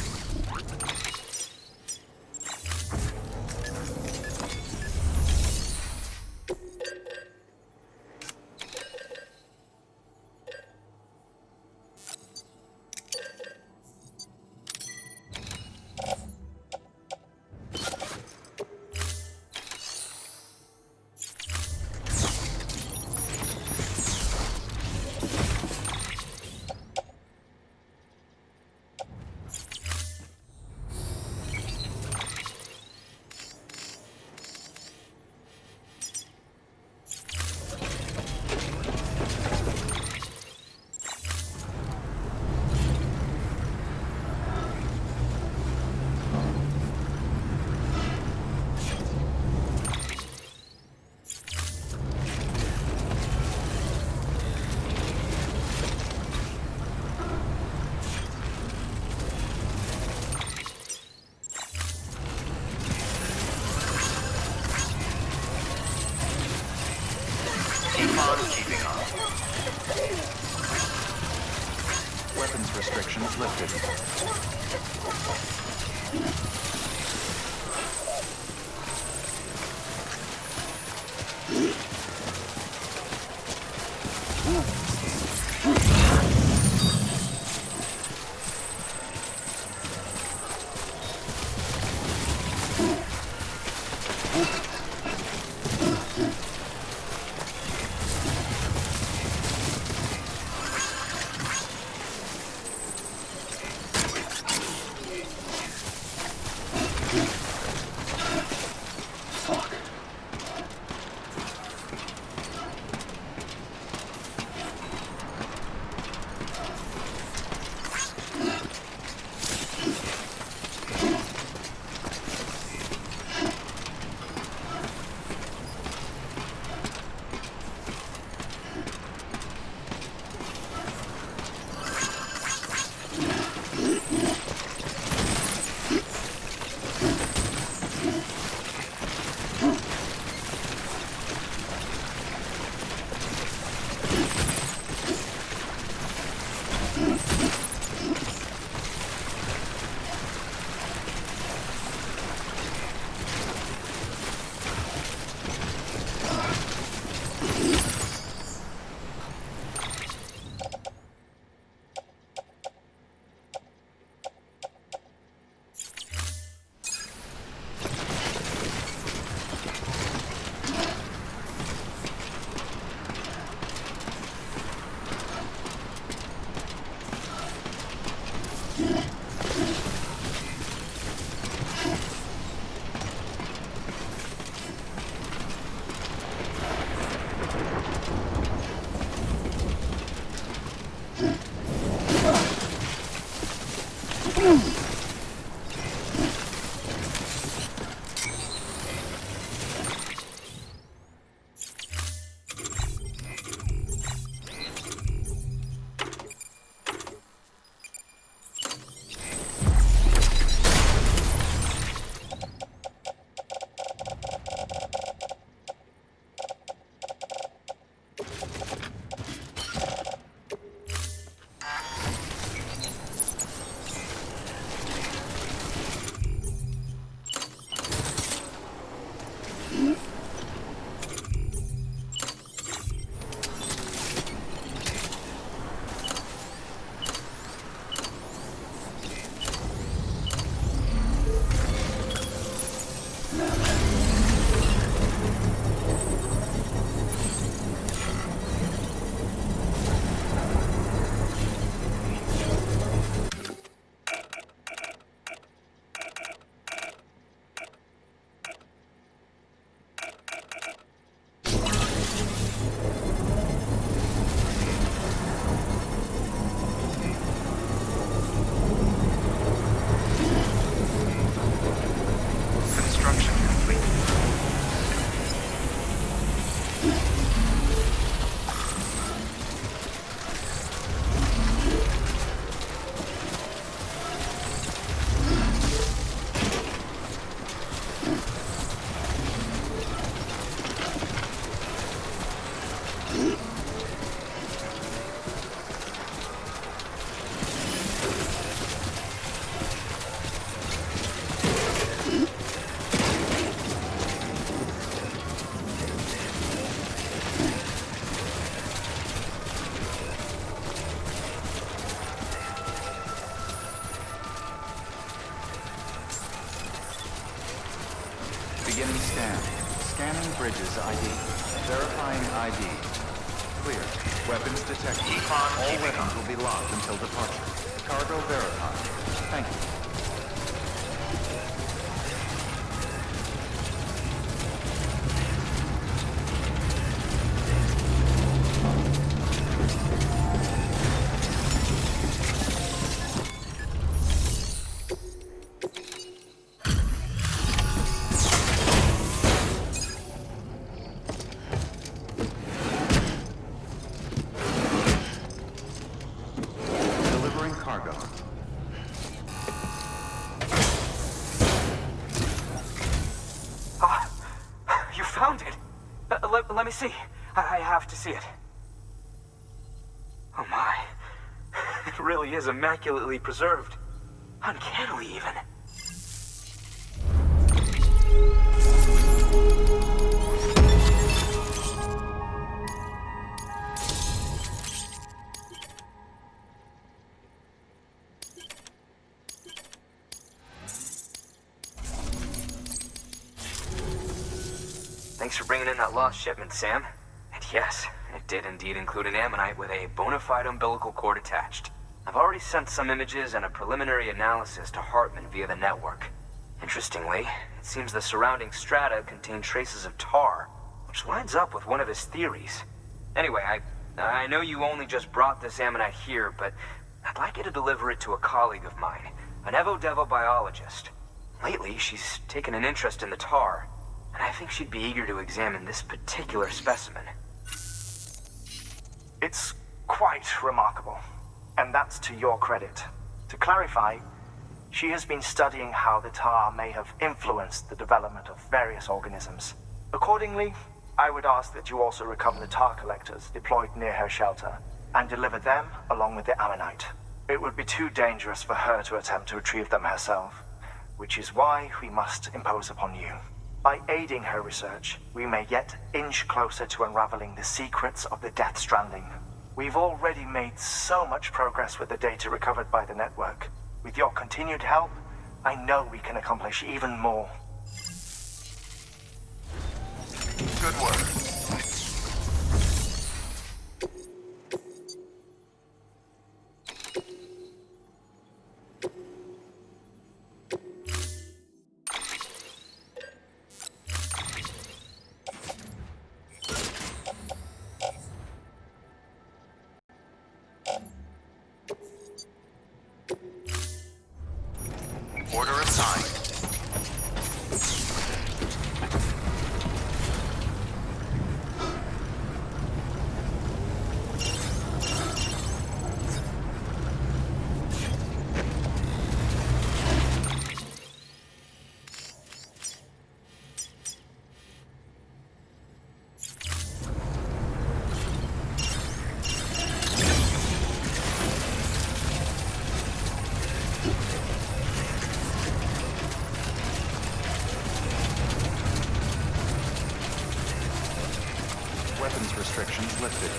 Keeping on. Weapons restrictions lifted. Beginning scan. Scanning bridges ID. Verifying ID. Clear. Weapons detected. All weapons will be locked until departure. Cargo verified. Thank you. Cargo. You found it. Let me see. I have to see it. Oh my. It really is immaculately preserved. Uncannily even. Thanks for bringing in that lost shipment, Sam. And yes, it did indeed include an ammonite with a bona fide umbilical cord attached. I've already sent some images and a preliminary analysis to Hartman via the network. Interestingly, it seems the surrounding strata contain traces of tar, which lines up with one of his theories. Anyway, I know you only just brought this ammonite here, but I'd like you to deliver it to a colleague of mine, an Evo-Devo biologist. Lately, she's taken an interest in the tar, and I think she'd be eager to examine this particular specimen. It's quite remarkable, and that's to your credit. To clarify, she has been studying how the tar may have influenced the development of various organisms. Accordingly, I would ask that you also recover the tar collectors deployed near her shelter and deliver them along with the ammonite. It would be too dangerous for her to attempt to retrieve them herself, which is why we must impose upon you. By aiding her research, we may yet inch closer to unraveling the secrets of the Death Stranding. We've already made so much progress with the data recovered by the network. With your continued help, I know we can accomplish even more. Good work. Order assigned. Weapons restrictions lifted.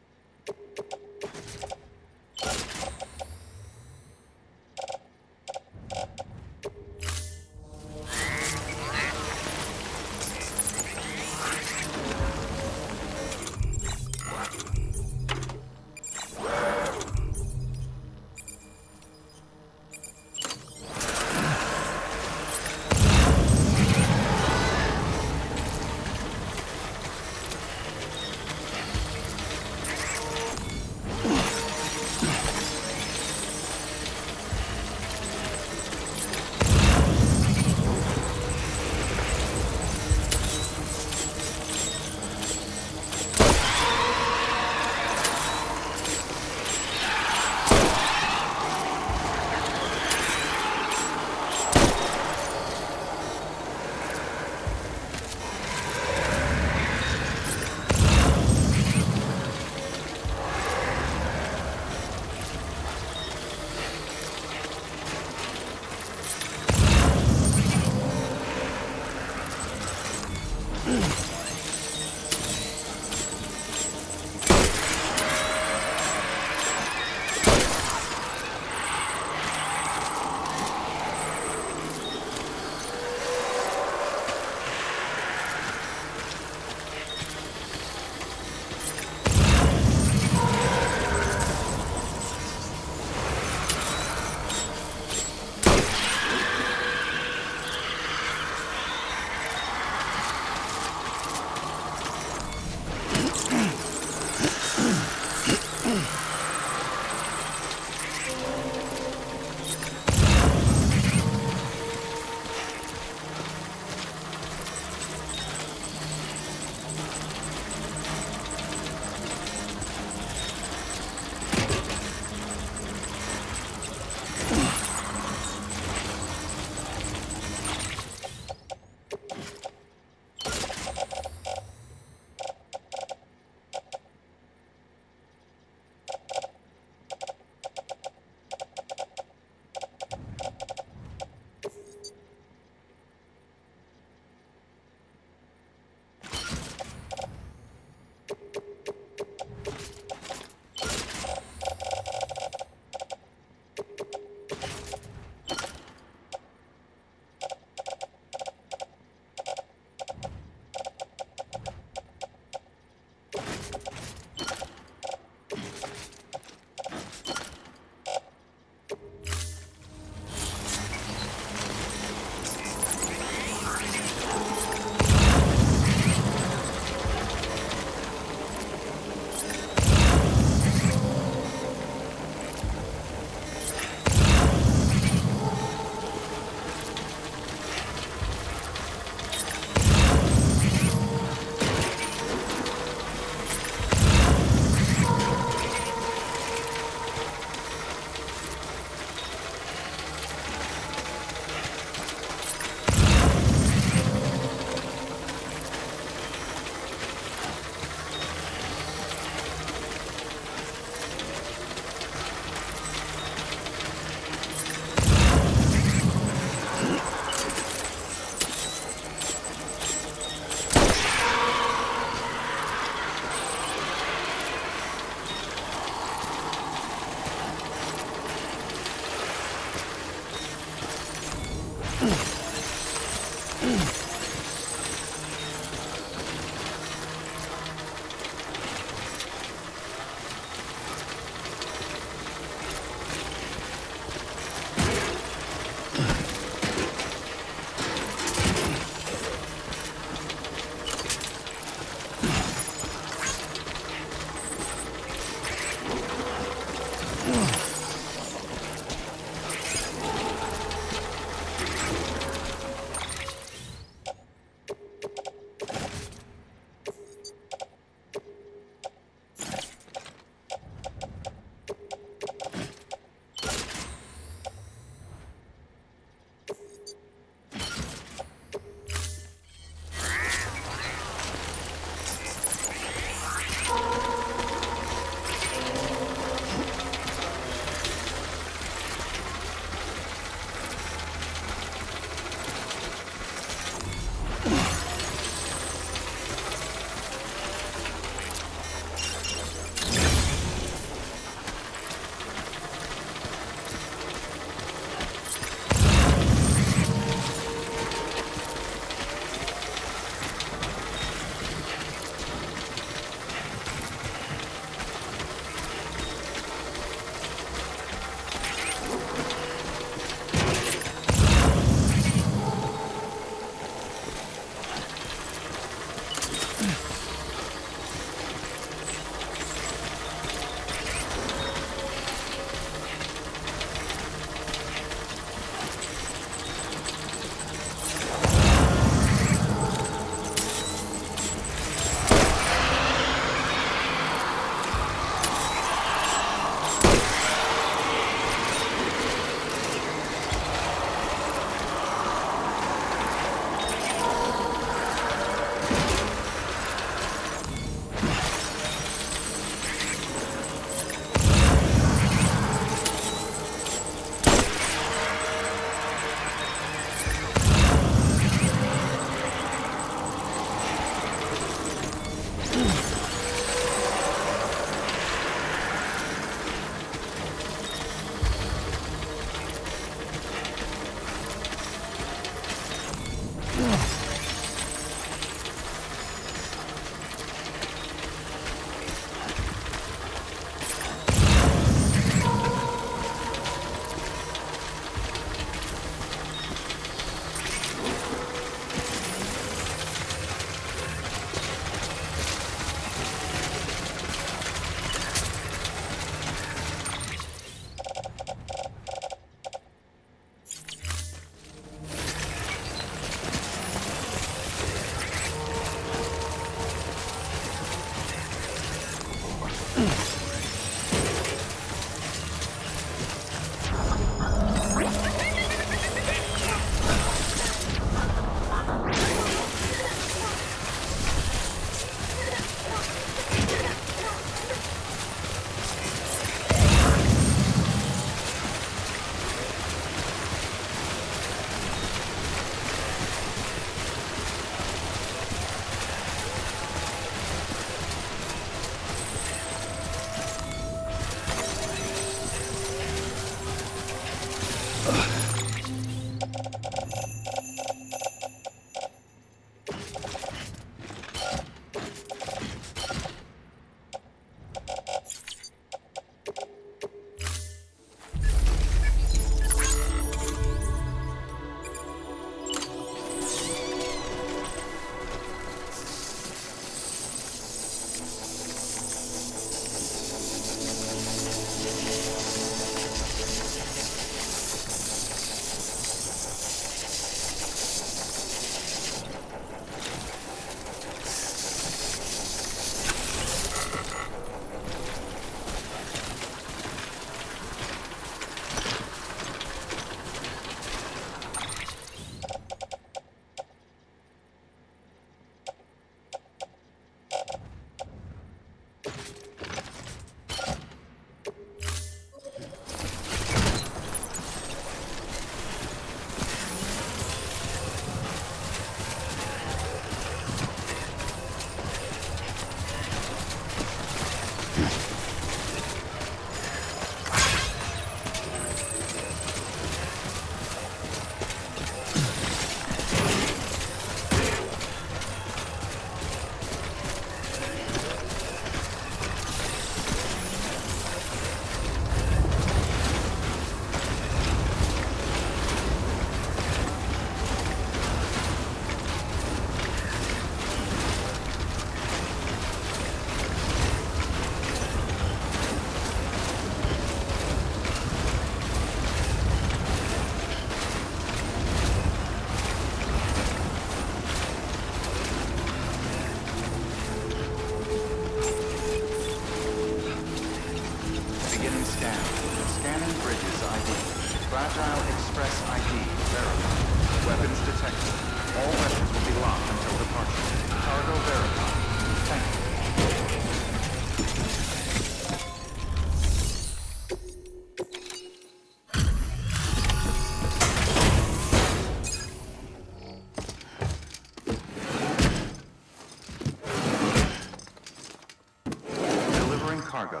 cargo.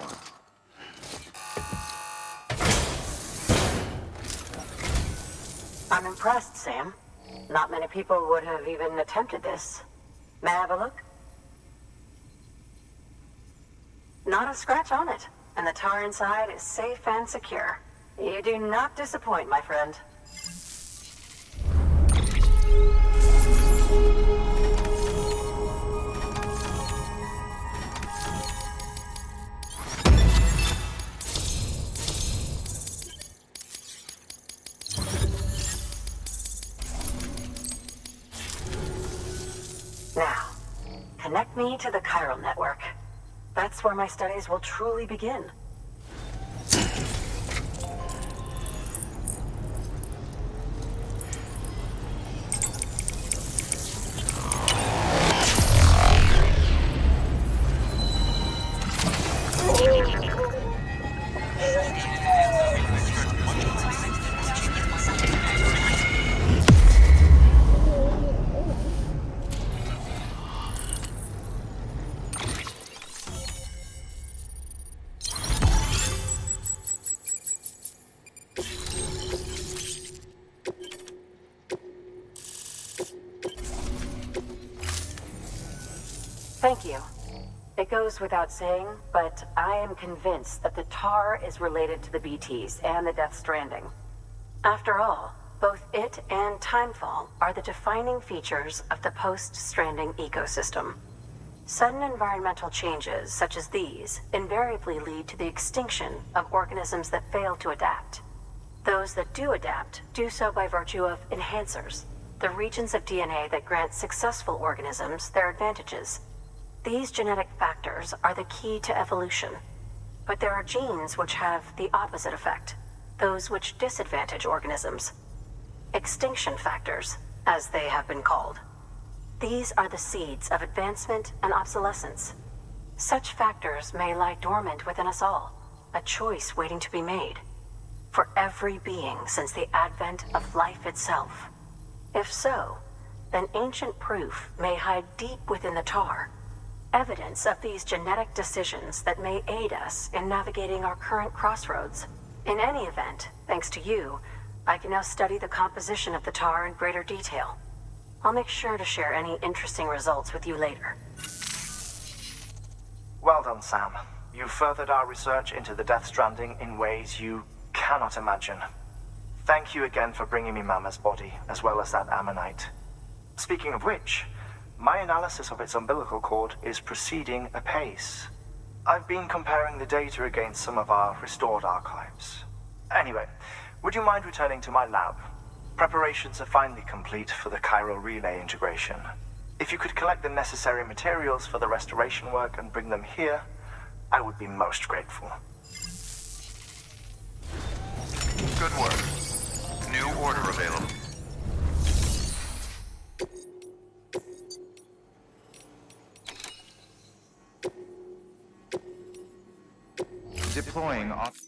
I'm impressed, Sam. Not many people would have even attempted this. May I have a look? Not a scratch on it, and the tar inside is safe and secure. You do not disappoint, my friend. Now, connect me to the chiral network. That's where my studies will truly begin. Thank you. It goes without saying, but I am convinced that the tar is related to the BTs and the Death Stranding. After all, both it and Timefall are the defining features of the post-Stranding ecosystem. Sudden environmental changes such as these invariably lead to the extinction of organisms that fail to adapt. Those that do adapt do so by virtue of enhancers, the regions of DNA that grant successful organisms their advantages. These genetic factors are the key to evolution. But there are genes which have the opposite effect, those which disadvantage organisms. Extinction factors, as they have been called. These are the seeds of advancement and obsolescence. Such factors may lie dormant within us all, a choice waiting to be made. For every being since the advent of life itself. If so, then ancient proof may hide deep within the tar. Evidence of these genetic decisions that may aid us in navigating our current crossroads. In any event, thanks to you, I can now study the composition of the tar in greater detail. I'll make sure to share any interesting results with you later. Well done, Sam. You furthered our research into the Death Stranding in ways you cannot imagine. Thank you again for bringing me Mama's body, as well as that ammonite. Speaking of which, my analysis of its umbilical cord is proceeding apace. I've been comparing the data against some of our restored archives. Anyway, would you mind returning to my lab? Preparations are finally complete for the chiral relay integration. If you could collect the necessary materials for the restoration work and bring them here, I would be most grateful. Good work. New order available. Deploying off.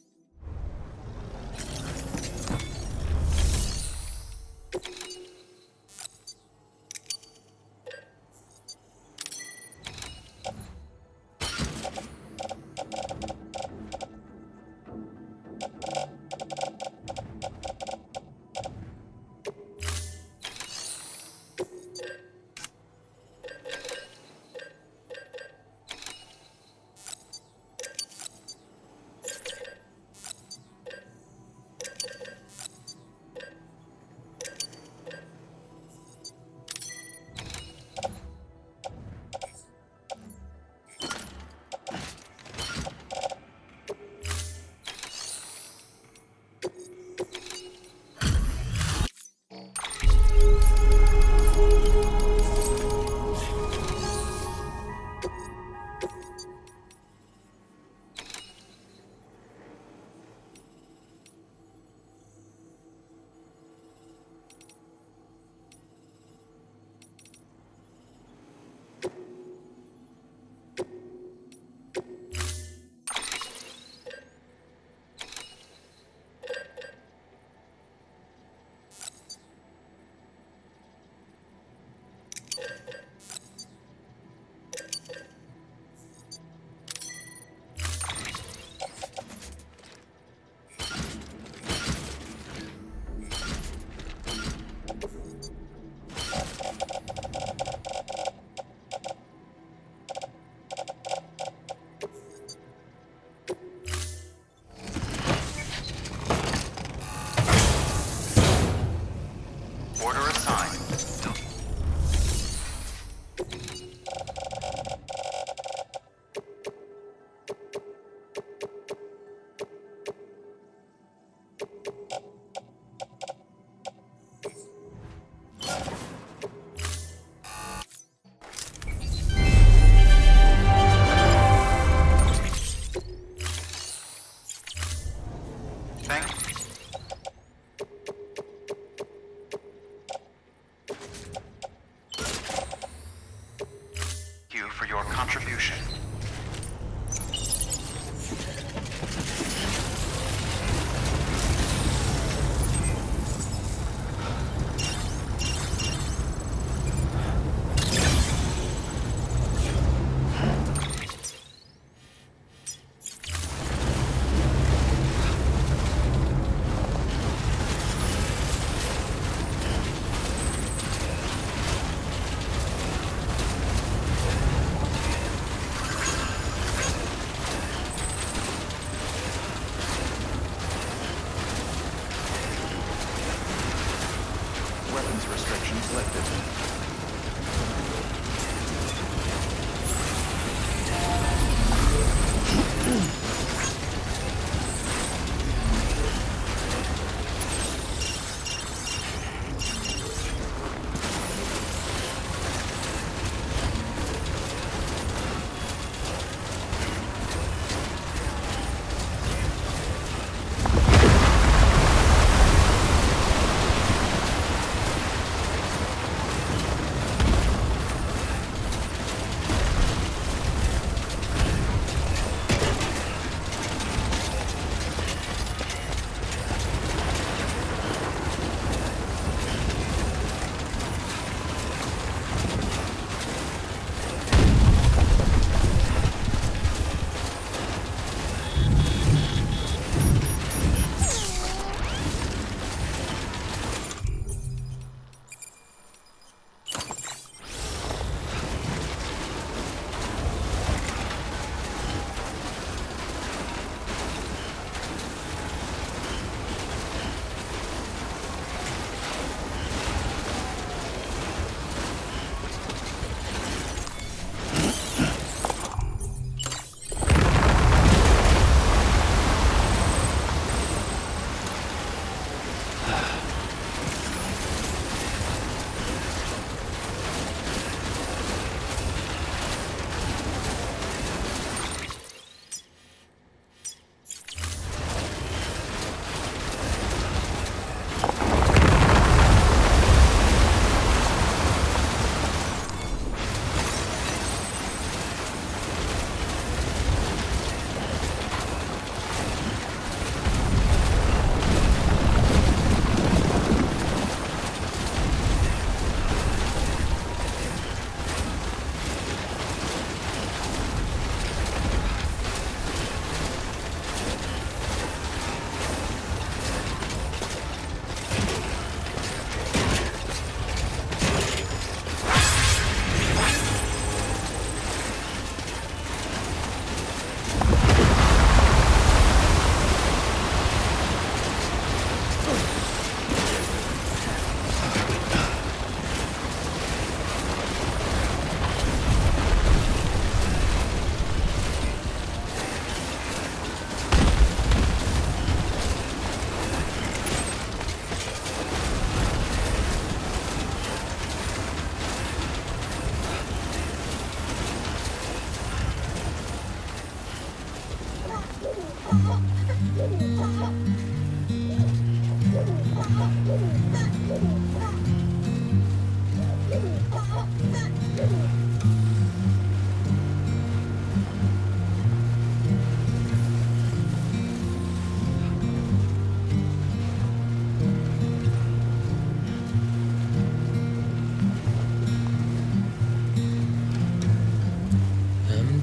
I'm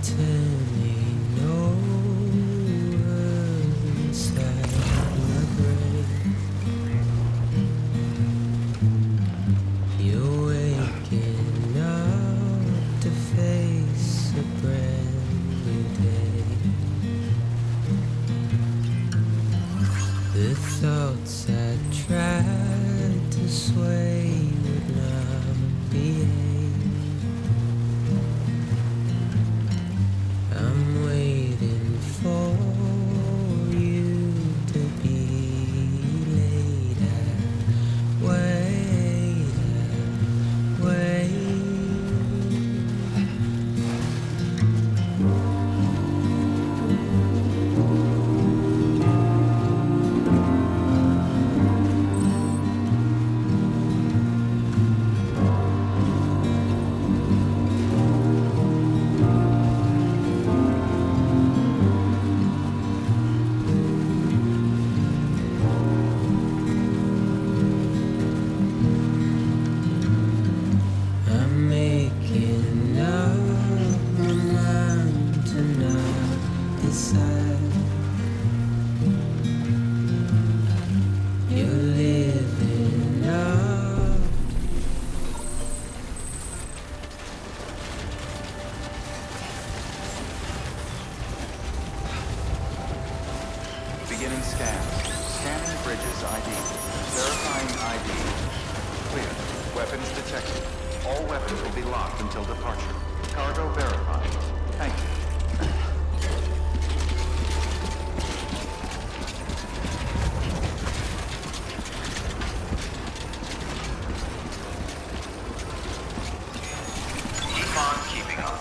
turning over inside my brain. You're waking up to face a brand new day. The thoughts I tried to sway would not behave. I'm waiting for you to be laid out. Wait, wait. I'm making up my mind to not decide. You're living up. Beginning scan. Scanning bridges ID. Verifying ID. Clear. Weapons detected. All weapons will be locked until departure. Cargo verified. Thank you. Keep on keeping on.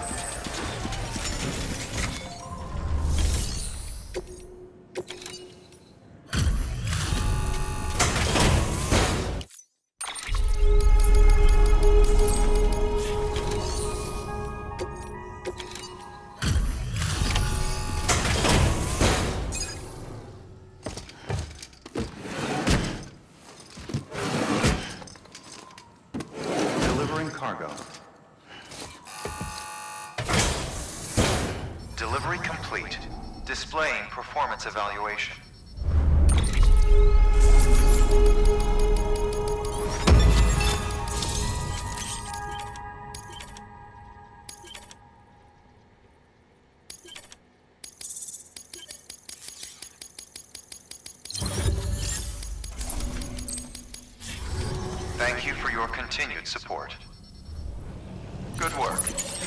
Delivering cargo. Delivery complete. Displaying performance evaluation. Thank you for your continued support. Good work.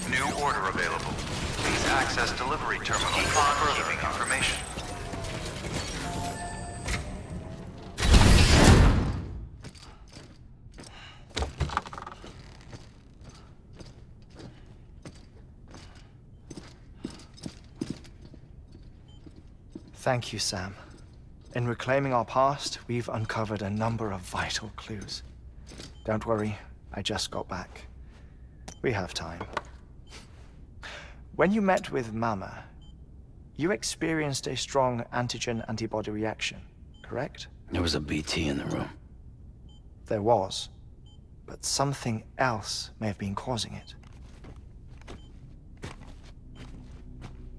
New order available. Please access delivery terminal for further information. Thank you, Sam. In reclaiming our past, we've uncovered a number of vital clues. Don't worry, I just got back. We have time. When you met with Mama, you experienced a strong antigen-antibody reaction, correct? There was a BT in the room. There was, but something else may have been causing it.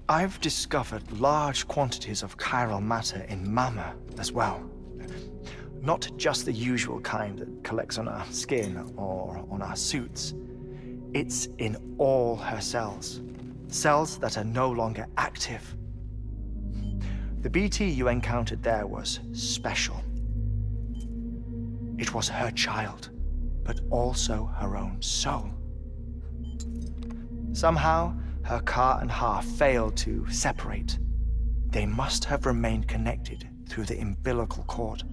I've discovered large quantities of chiral matter in Mama as well. Not just the usual kind that collects on our skin or on our suits. It's in all her cells. Cells that are no longer active. The BT you encountered there was special. It was her child, but also her own soul. Somehow, her car and half failed to separate. They must have remained connected through the umbilical cord.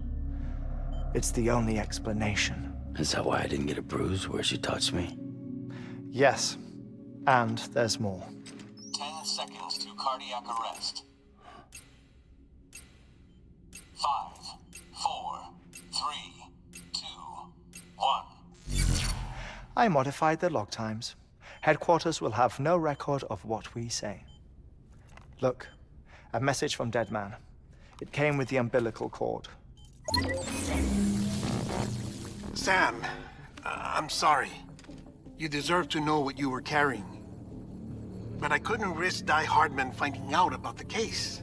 It's the only explanation. Is that why I didn't get a bruise where she touched me? Yes, and there's more. 10 seconds to cardiac arrest. 5, 4, 3, 2, 1. I modified the log times. Headquarters will have no record of what we say. Look, a message from Dead Man. It came with the umbilical cord. Sam, I'm sorry. You deserve to know what you were carrying. But I couldn't risk Die Hardman finding out about the case.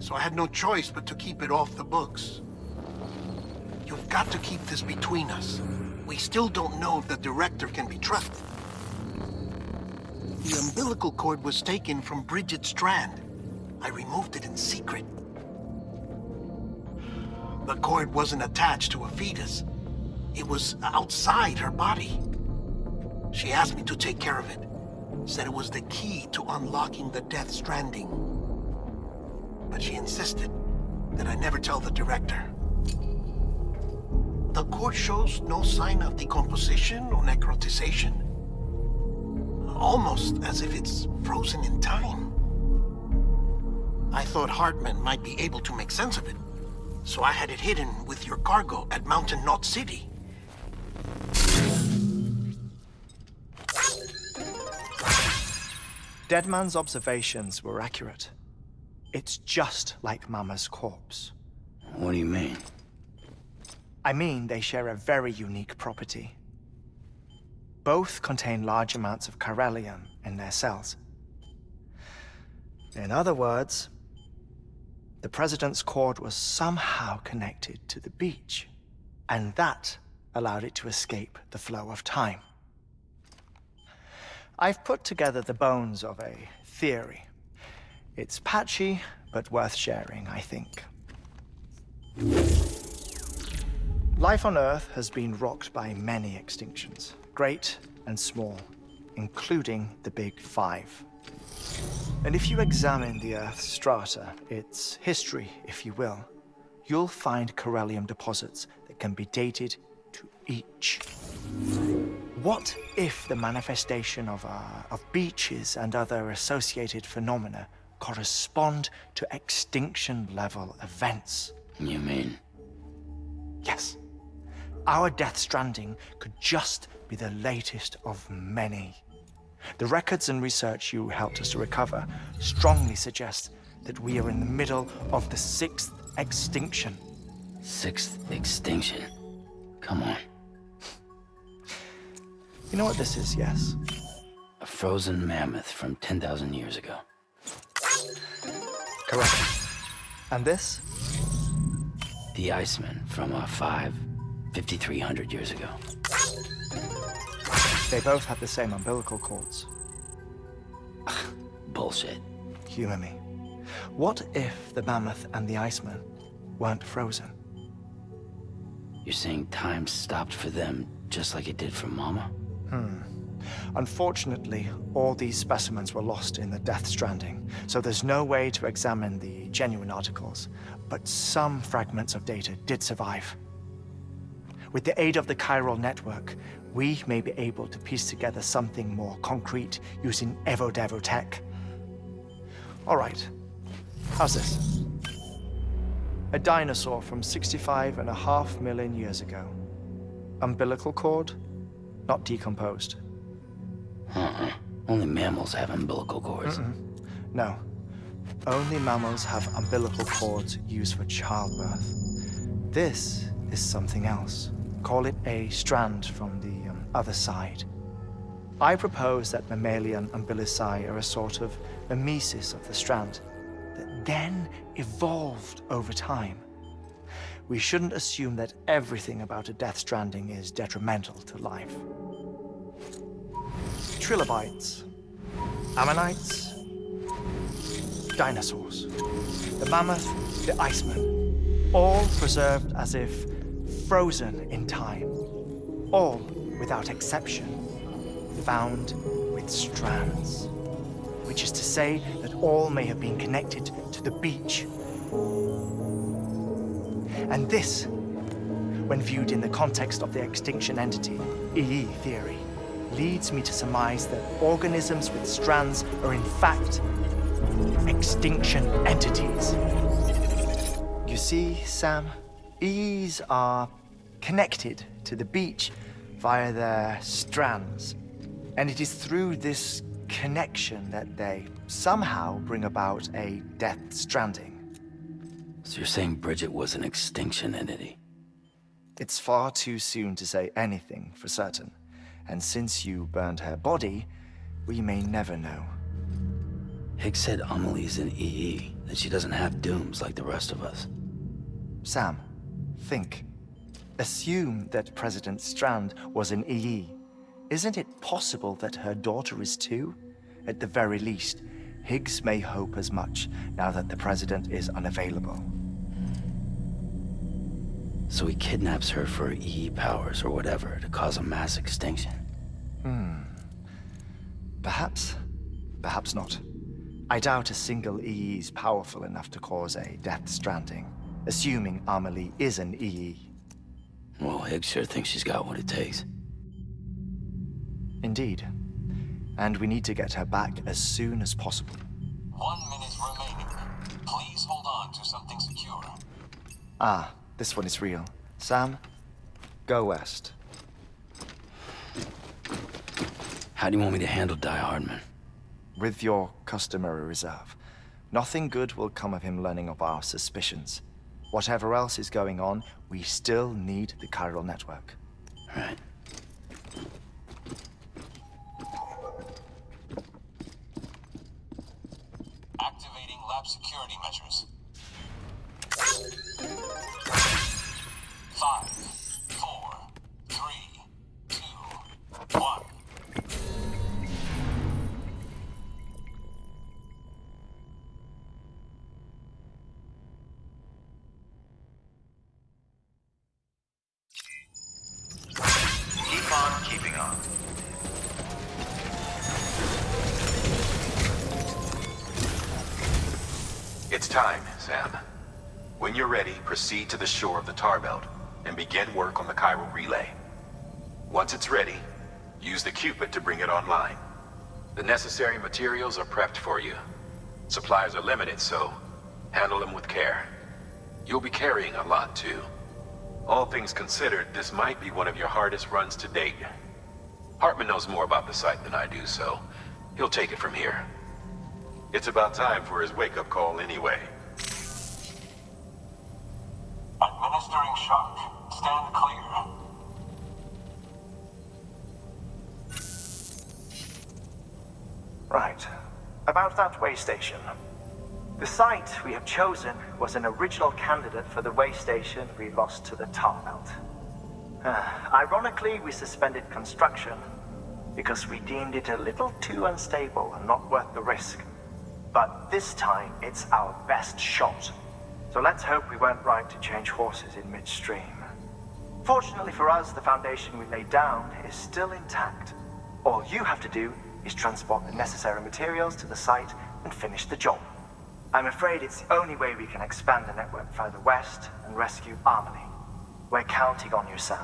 So I had no choice but to keep it off the books. You've got to keep this between us. We still don't know if the director can be trusted. The umbilical cord was taken from Bridget Strand. I removed it in secret. The cord wasn't attached to a fetus. It was outside her body. She asked me to take care of it. Said it was the key to unlocking the Death Stranding. But she insisted that I never tell the director. The cord shows no sign of decomposition or necrotization. Almost as if it's frozen in time. I thought Hartman might be able to make sense of it, so I had it hidden with your cargo at Mountain Knot City. Deadman's observations were accurate. It's just like Mama's corpse. What do you mean? I mean, they share a very unique property. Both contain large amounts of chiralium in their cells. In other words, the President's cord was somehow connected to the beach, and that allowed it to escape the flow of time. I've put together the bones of a theory. It's patchy, but worth sharing, I think. Life on Earth has been rocked by many extinctions, great and small, including the Big Five. And if you examine the Earth's strata, its history, if you will, you'll find chiralium deposits that can be dated to each. What if the manifestation of beaches and other associated phenomena correspond to extinction-level events? You mean? Yes. Our Death Stranding could just be the latest of many. The records and research you helped us to recover strongly suggest that we are in the middle of the 6th extinction. 6th extinction? Come on. You know what this is, yes? A frozen mammoth from 10,000 years ago. Correct. And this? The Iceman from 5,300 years ago. They both had the same umbilical cords. Bullshit. Humor me. What if the mammoth and the Iceman weren't frozen? You're saying time stopped for them just like it did for Mama? Unfortunately, all these specimens were lost in the Death Stranding, so there's no way to examine the genuine articles, but some fragments of data did survive. With the aid of the chiral network, we may be able to piece together something more concrete using Evo-Devo tech. All right, how's this? A dinosaur from 65.5 million years ago. Umbilical cord, not decomposed. Only mammals have umbilical cords. No. Only mammals have umbilical cords used for childbirth. This is something else. Call it a strand from the other side. I propose that mammalian umbilici are a sort of mimesis of the strand that then evolved over time. We shouldn't assume that everything about a Death Stranding is detrimental to life. Trilobites, ammonites, dinosaurs, the mammoth, the Iceman, all preserved as if frozen in time, all, without exception, found with strands, which is to say that all may have been connected to the beach. And this, when viewed in the context of the extinction entity, EE theory, leads me to surmise that organisms with strands are in fact extinction entities. You see, Sam, EEs are connected to the beach via their strands. And it is through this connection that they somehow bring about a death stranding. So you're saying Bridget was an extinction entity? It's far too soon to say anything for certain. And since you burned her body, we may never know. Higgs said Amelie's an EE, that she doesn't have dooms like the rest of us. Sam, think. Assume that President Strand was an EE. Isn't it possible that her daughter is too? At the very least, Higgs may hope as much now that the President is unavailable. So he kidnaps her for EE powers or whatever to cause a mass extinction. Perhaps. Perhaps not. I doubt a single EE is powerful enough to cause a death stranding, assuming Amelie is an EE. Well, Higgs sure thinks she's got what it takes. Indeed. And we need to get her back as soon as possible. 1 minute remaining. Please hold on to something secure. Ah, this one is real. Sam, go west. How do you want me to handle Die Hardman? With your customary reserve. Nothing good will come of him learning of our suspicions. Whatever else is going on, we still need the chiral network. Right. Activating lab security measures. 5, 4, 3, 2, 1. Keep on keeping on. It's time, Sam. When you're ready, proceed to the shore of the tar belt and begin work on the chiral relay. Once it's ready, use the Cupid to bring it online. The necessary materials are prepped for you. Supplies are limited, so handle them with care. You'll be carrying a lot, too. All things considered, this might be one of your hardest runs to date. Hartman knows more about the site than I do, so he'll take it from here. It's about time for his wake-up call anyway. Administering shock. Stand clear. Right. About that way station. The site we have chosen was an original candidate for the way station we lost to the tar belt. Ironically, we suspended construction because we deemed it a little too unstable and not worth the risk. But this time, it's our best shot. So let's hope we weren't right to change horses in midstream. Fortunately for us, the foundation we laid down is still intact. All you have to do is transport the necessary materials to the site and finish the job. I'm afraid it's the only way we can expand the network further west and rescue Amelie. We're counting on you, Sam.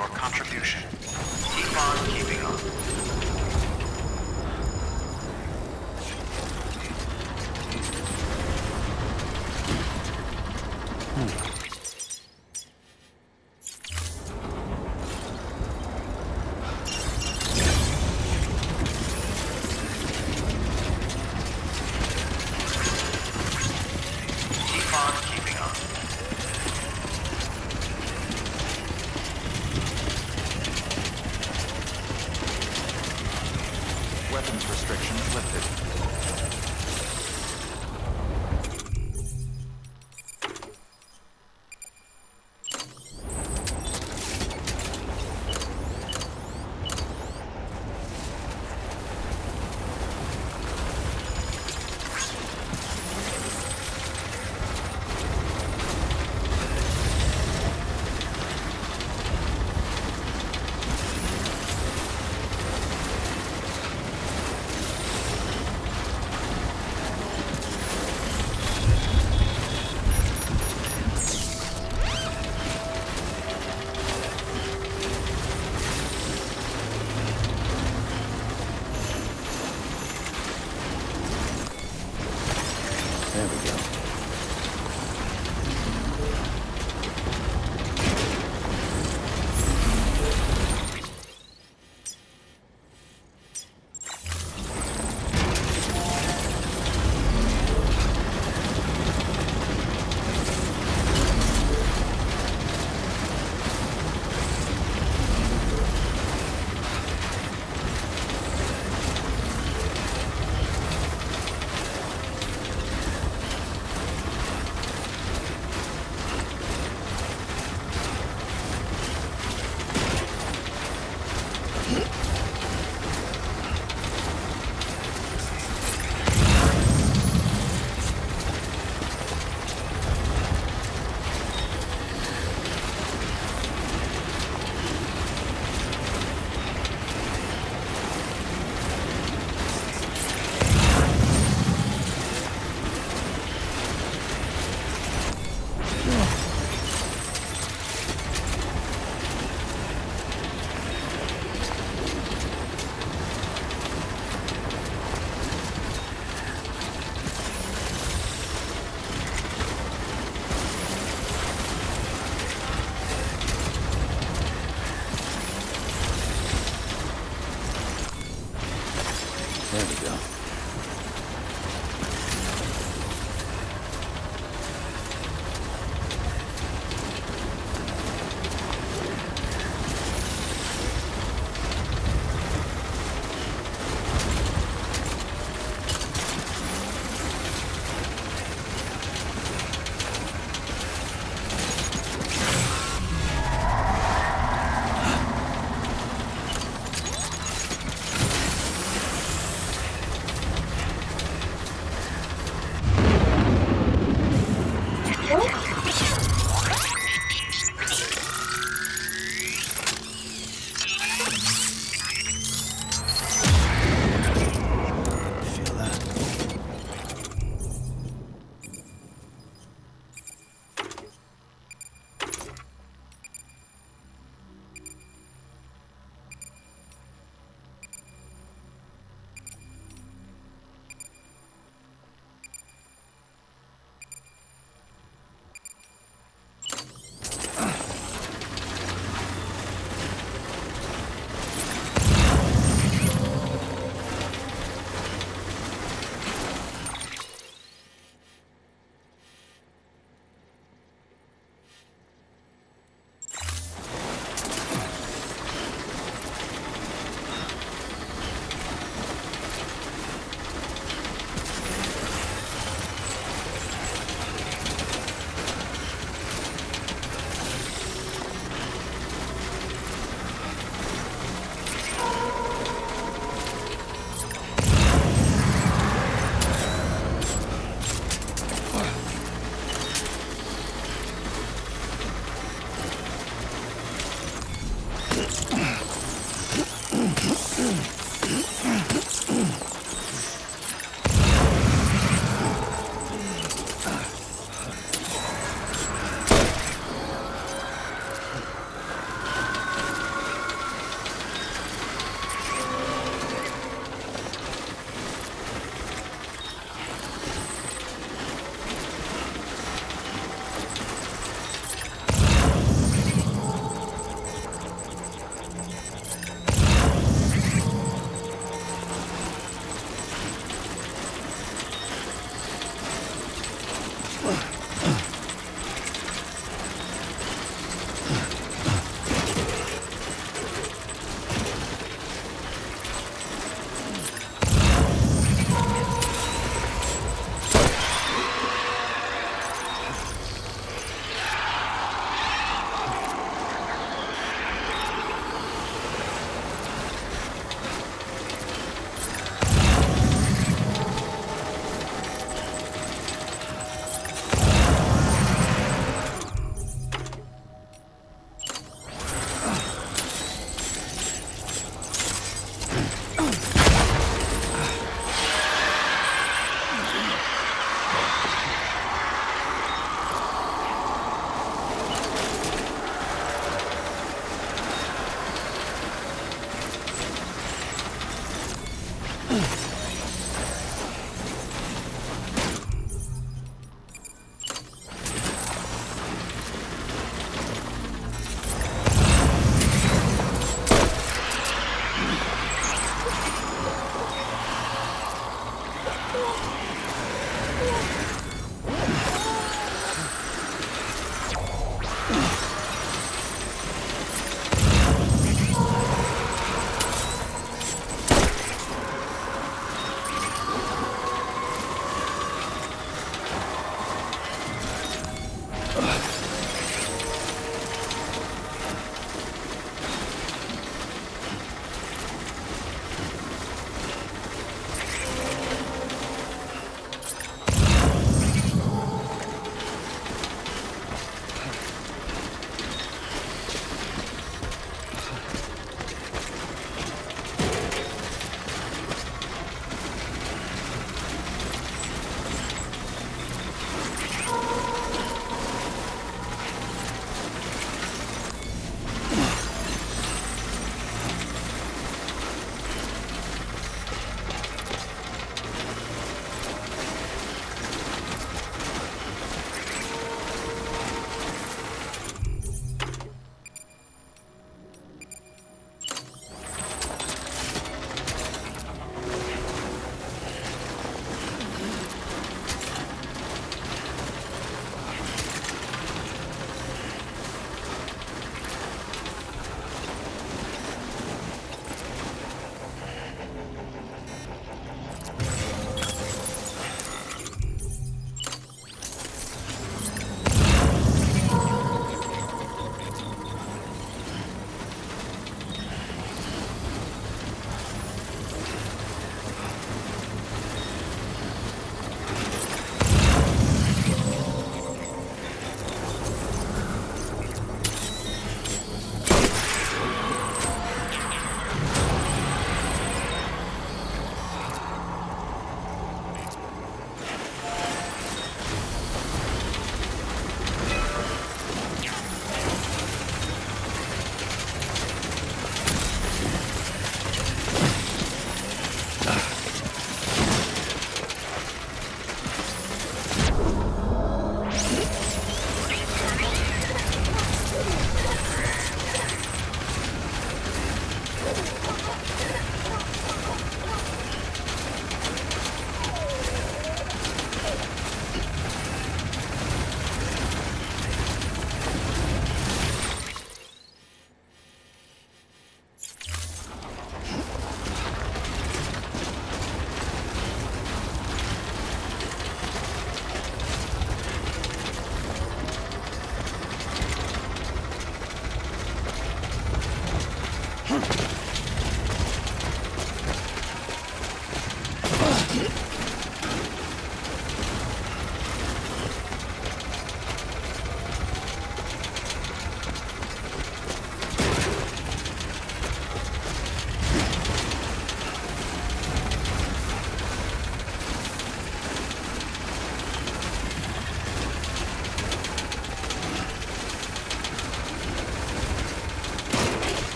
your contribution. Keep on keeping on. Keep on keeping on.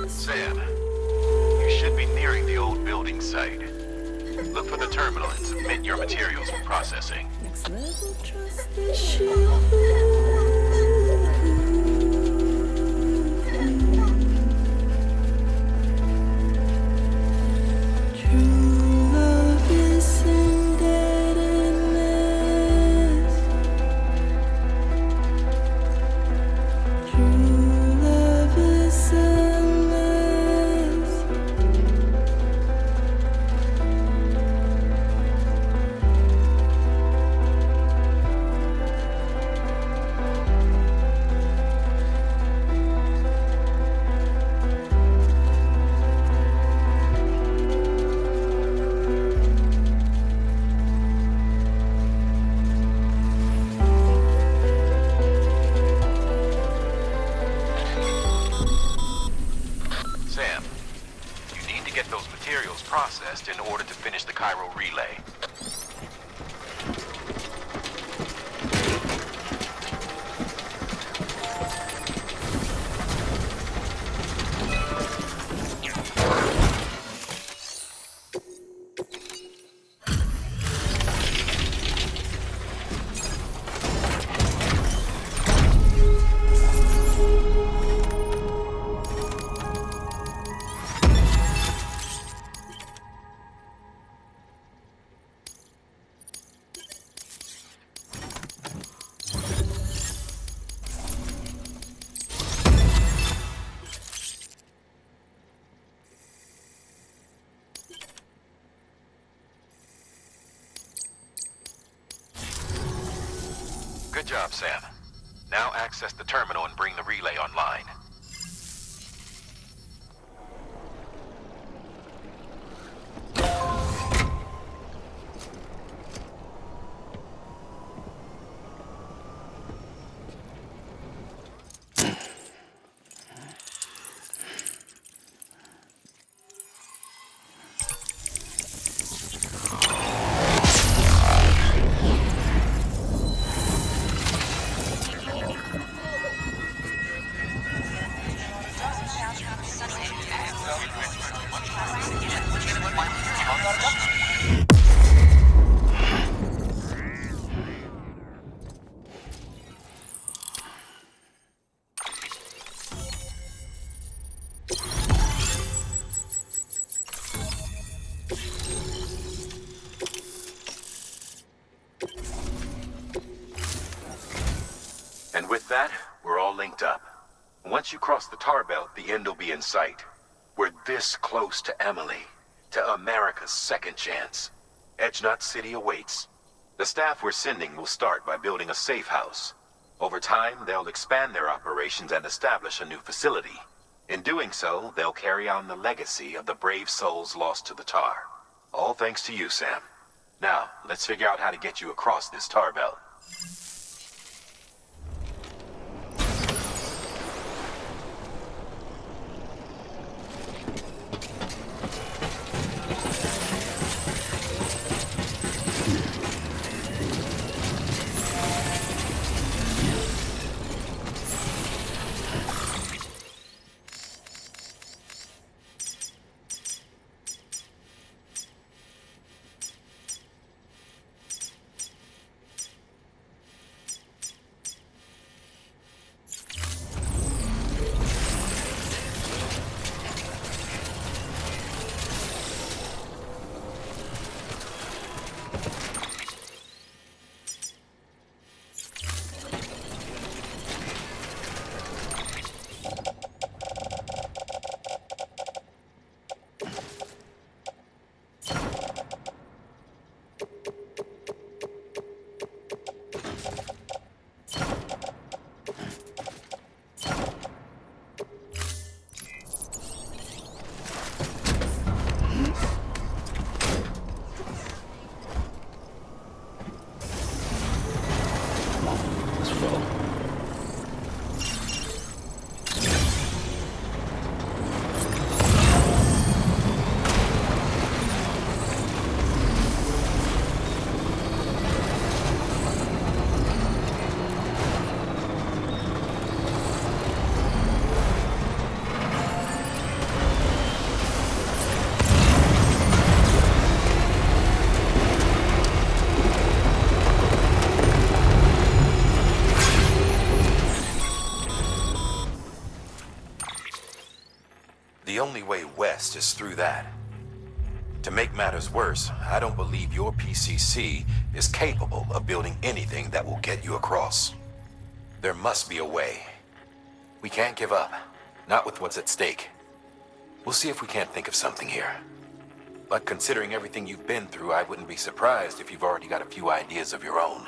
Sam, you should be nearing the old building site. Look for the terminal and submit your materials for processing. Next level trust issue. Processed in order to finish the Cairo relay. Good job, Sam. Now access the terminal and bring the relay online. With that, we're all linked up. Once you cross the tar belt, the end will be in sight. We're this close to Emily, to America's second chance. Edgenut City awaits. The staff we're sending will start by building a safe house. Over time, they'll expand their operations and establish a new facility. In doing so, they'll carry on the legacy of the brave souls lost to the tar. All thanks to you, Sam. Now, let's figure out how to get you across this tar belt. The only way west is through that. To make matters worse, I don't believe your PCC is capable of building anything that will get you across. There must be a way. We can't give up, not with what's at stake. We'll see if we can't think of something here. But considering everything you've been through, I wouldn't be surprised if you've already got a few ideas of your own.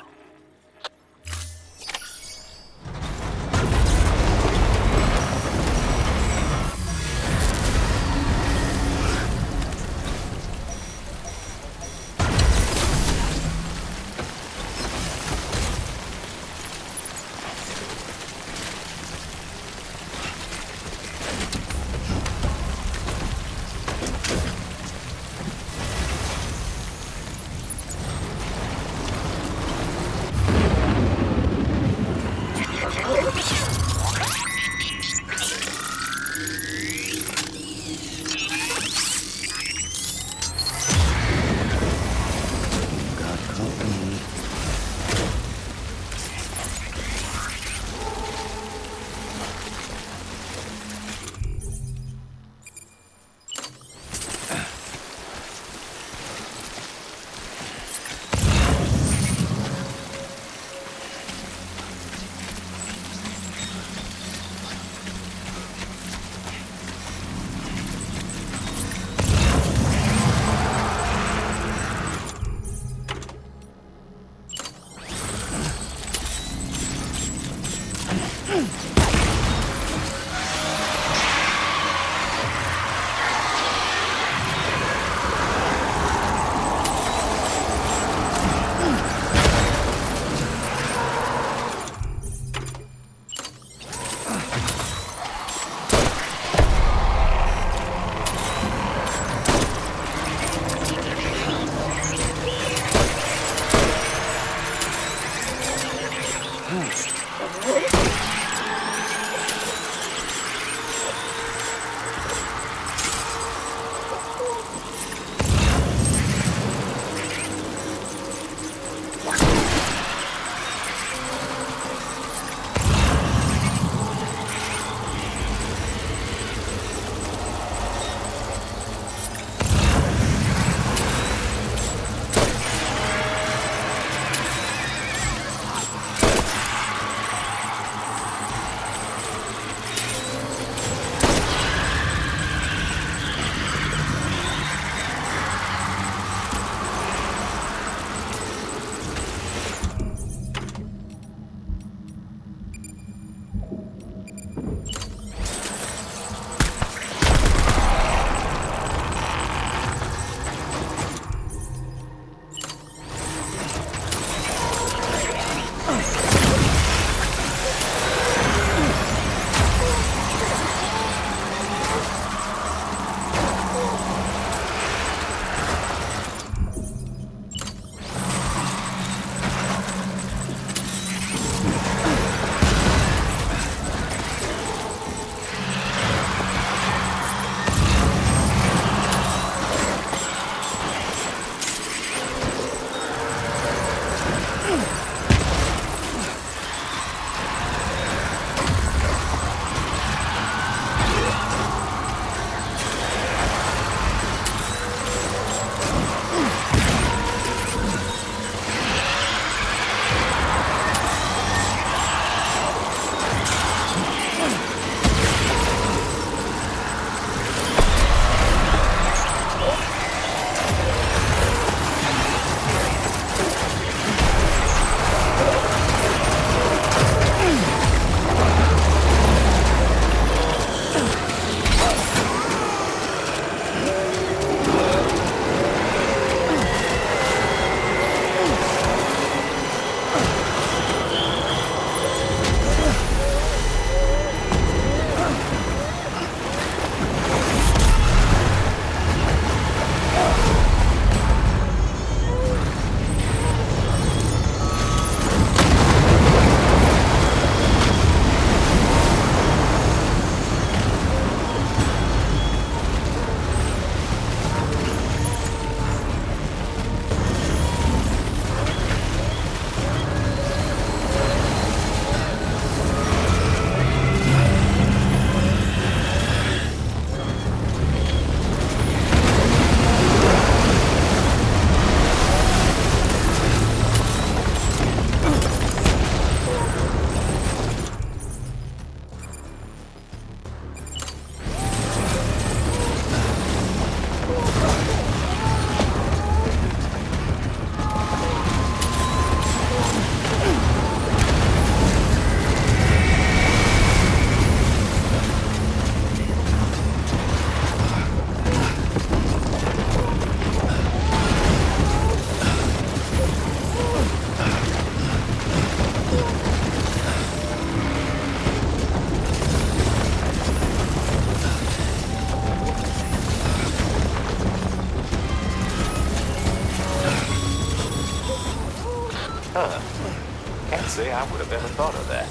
I would have ever thought of that.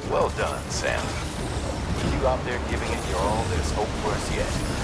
Well done, Sam. You out there giving it your all, there's hope for us yet.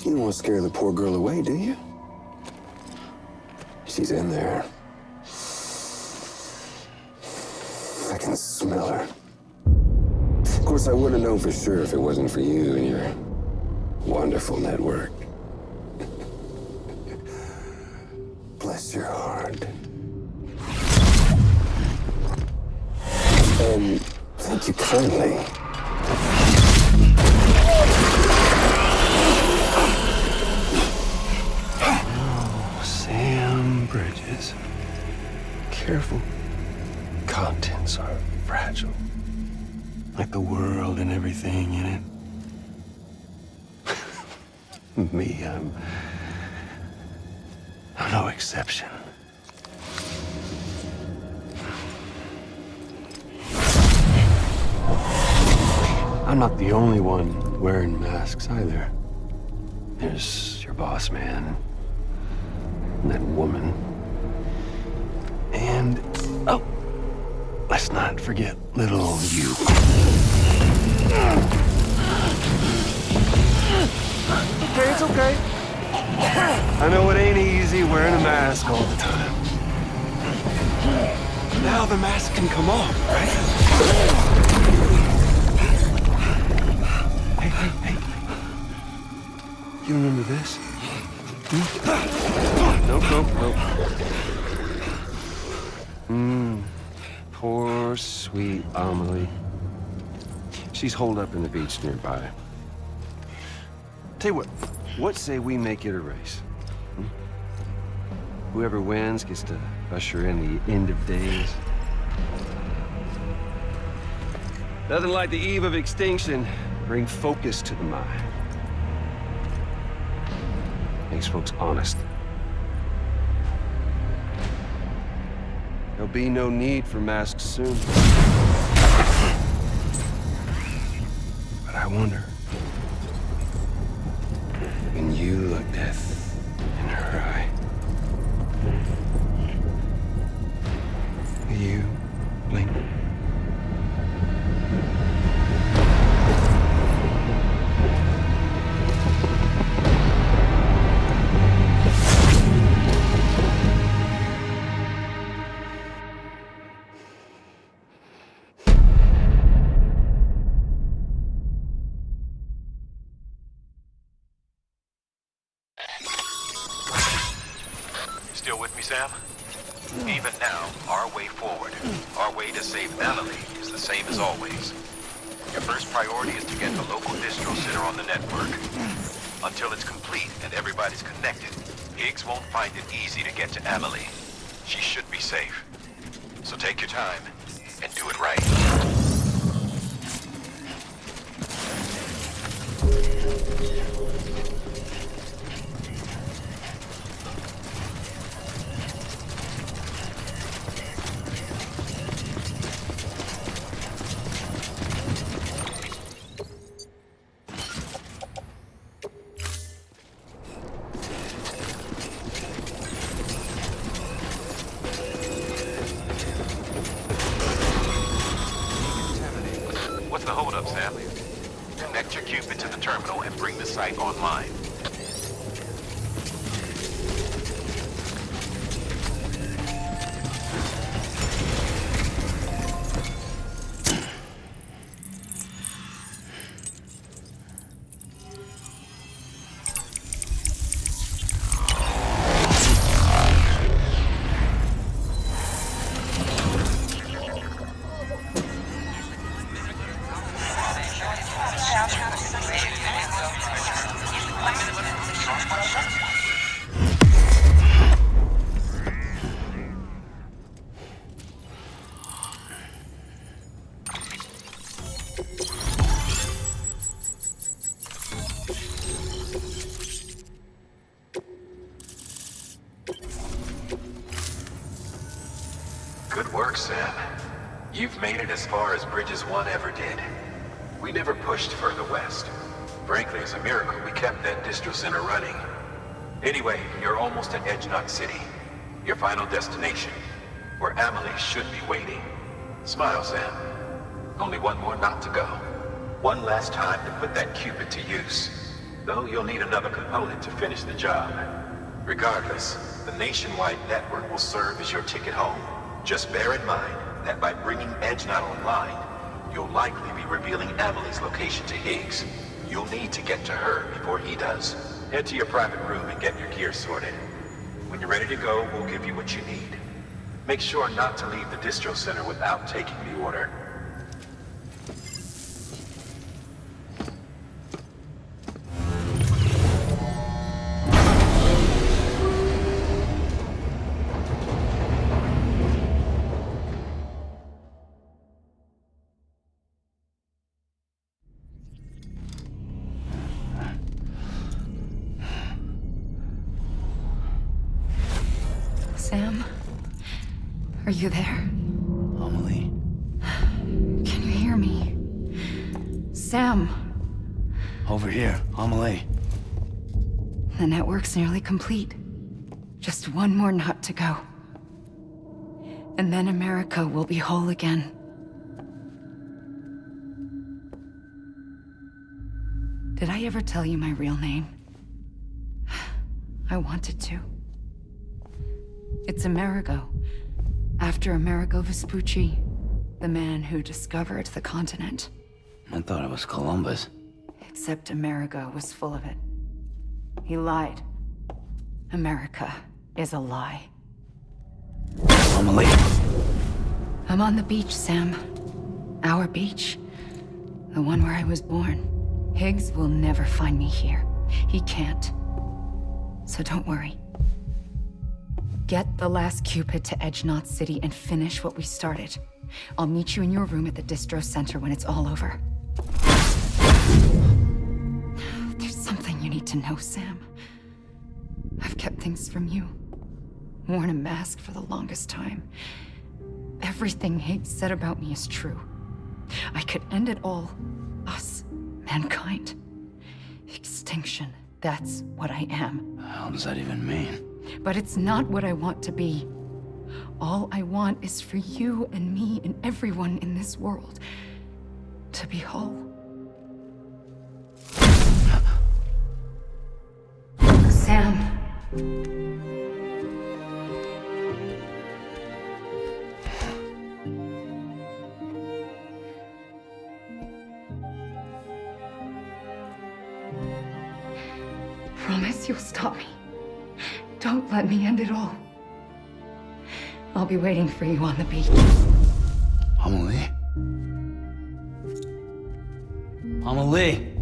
You don't want to scare the poor girl away, do you? She's in there. I can smell her. Of course, I wouldn't have known for sure if it wasn't for you and your wonderful network. Bless your heart. And thank you kindly. Oh, Sam Bridges. Careful. Contents are fragile. Like the world and everything in it. Me, I'm no exception. I'm not the only one wearing masks either. There's your boss man, and that woman, and, oh, let's not forget little you. Okay, it's okay. I know it ain't easy wearing a mask all the time. Now the mask can come off, right? Hey. You remember this? Nope. Poor, sweet Amelie. She's holed up in the beach nearby. Tell you what say we make it a race? Whoever wins gets to usher in the end of days. Nothing like the eve of extinction. Bring focus to the mind. Makes folks honest. There'll be no need for masks soon. But I wonder, when you look death in her eye, will you blink? Still with me, Sam? Even now, our way forward, our way to save Amelie is the same as always. Your first priority is to get the local distro center on the network. Until it's complete and everybody's connected, Higgs won't find it easy to get to Amelie. She should be safe. So take your time and do it right. What's the holdup, Sam? Connect your Cupid to the terminal and bring the site online. Good work, Sam. You've made it as far as Bridges 1 ever did. We never pushed further west. Frankly, it's a miracle we kept that distro center running. Anyway, you're almost at Edge Knot City, your final destination, where Amelie should be waiting. Smile, Sam. Only one more knot to go. One last time to put that Cupid to use. though you'll need another component to finish the job. Regardless, the nationwide network will serve as your ticket home. Just bear in mind that by bringing EdgeNot online, you'll likely be revealing Amelie's location to Higgs. You'll need to get to her before he does. Head to your private room and get your gear sorted. When you're ready to go, we'll give you what you need. Make sure not to leave the distro center without taking the order. Sam? Are you there? Amelie? Can you hear me? Sam! Over here, Amelie. The network's nearly complete. Just one more nut to go. And then America will be whole again. Did I ever tell you my real name? I wanted to. It's Amerigo, after Amerigo Vespucci, the man who discovered the continent. I thought it was Columbus. Except Amerigo was full of it. He lied. America is a lie. Amelie! I'm on the beach, Sam. Our beach. The one where I was born. Higgs will never find me here. He can't. So don't worry. Get the last Cupid to EdgeNot City and finish what we started. I'll meet you in your room at the distro center when it's all over. There's something you need to know, Sam. I've kept things from you. Worn a mask for the longest time. Everything Higgs said about me is true. I could end it all. Us. Mankind. Extinction. That's what I am. What the hell does that even mean? But it's not what I want to be. All I want is for you and me and everyone in this world to be whole. Sam. Promise you'll stop me. Don't let me end it all. I'll be waiting for you on the beach. Amelie? Amelie!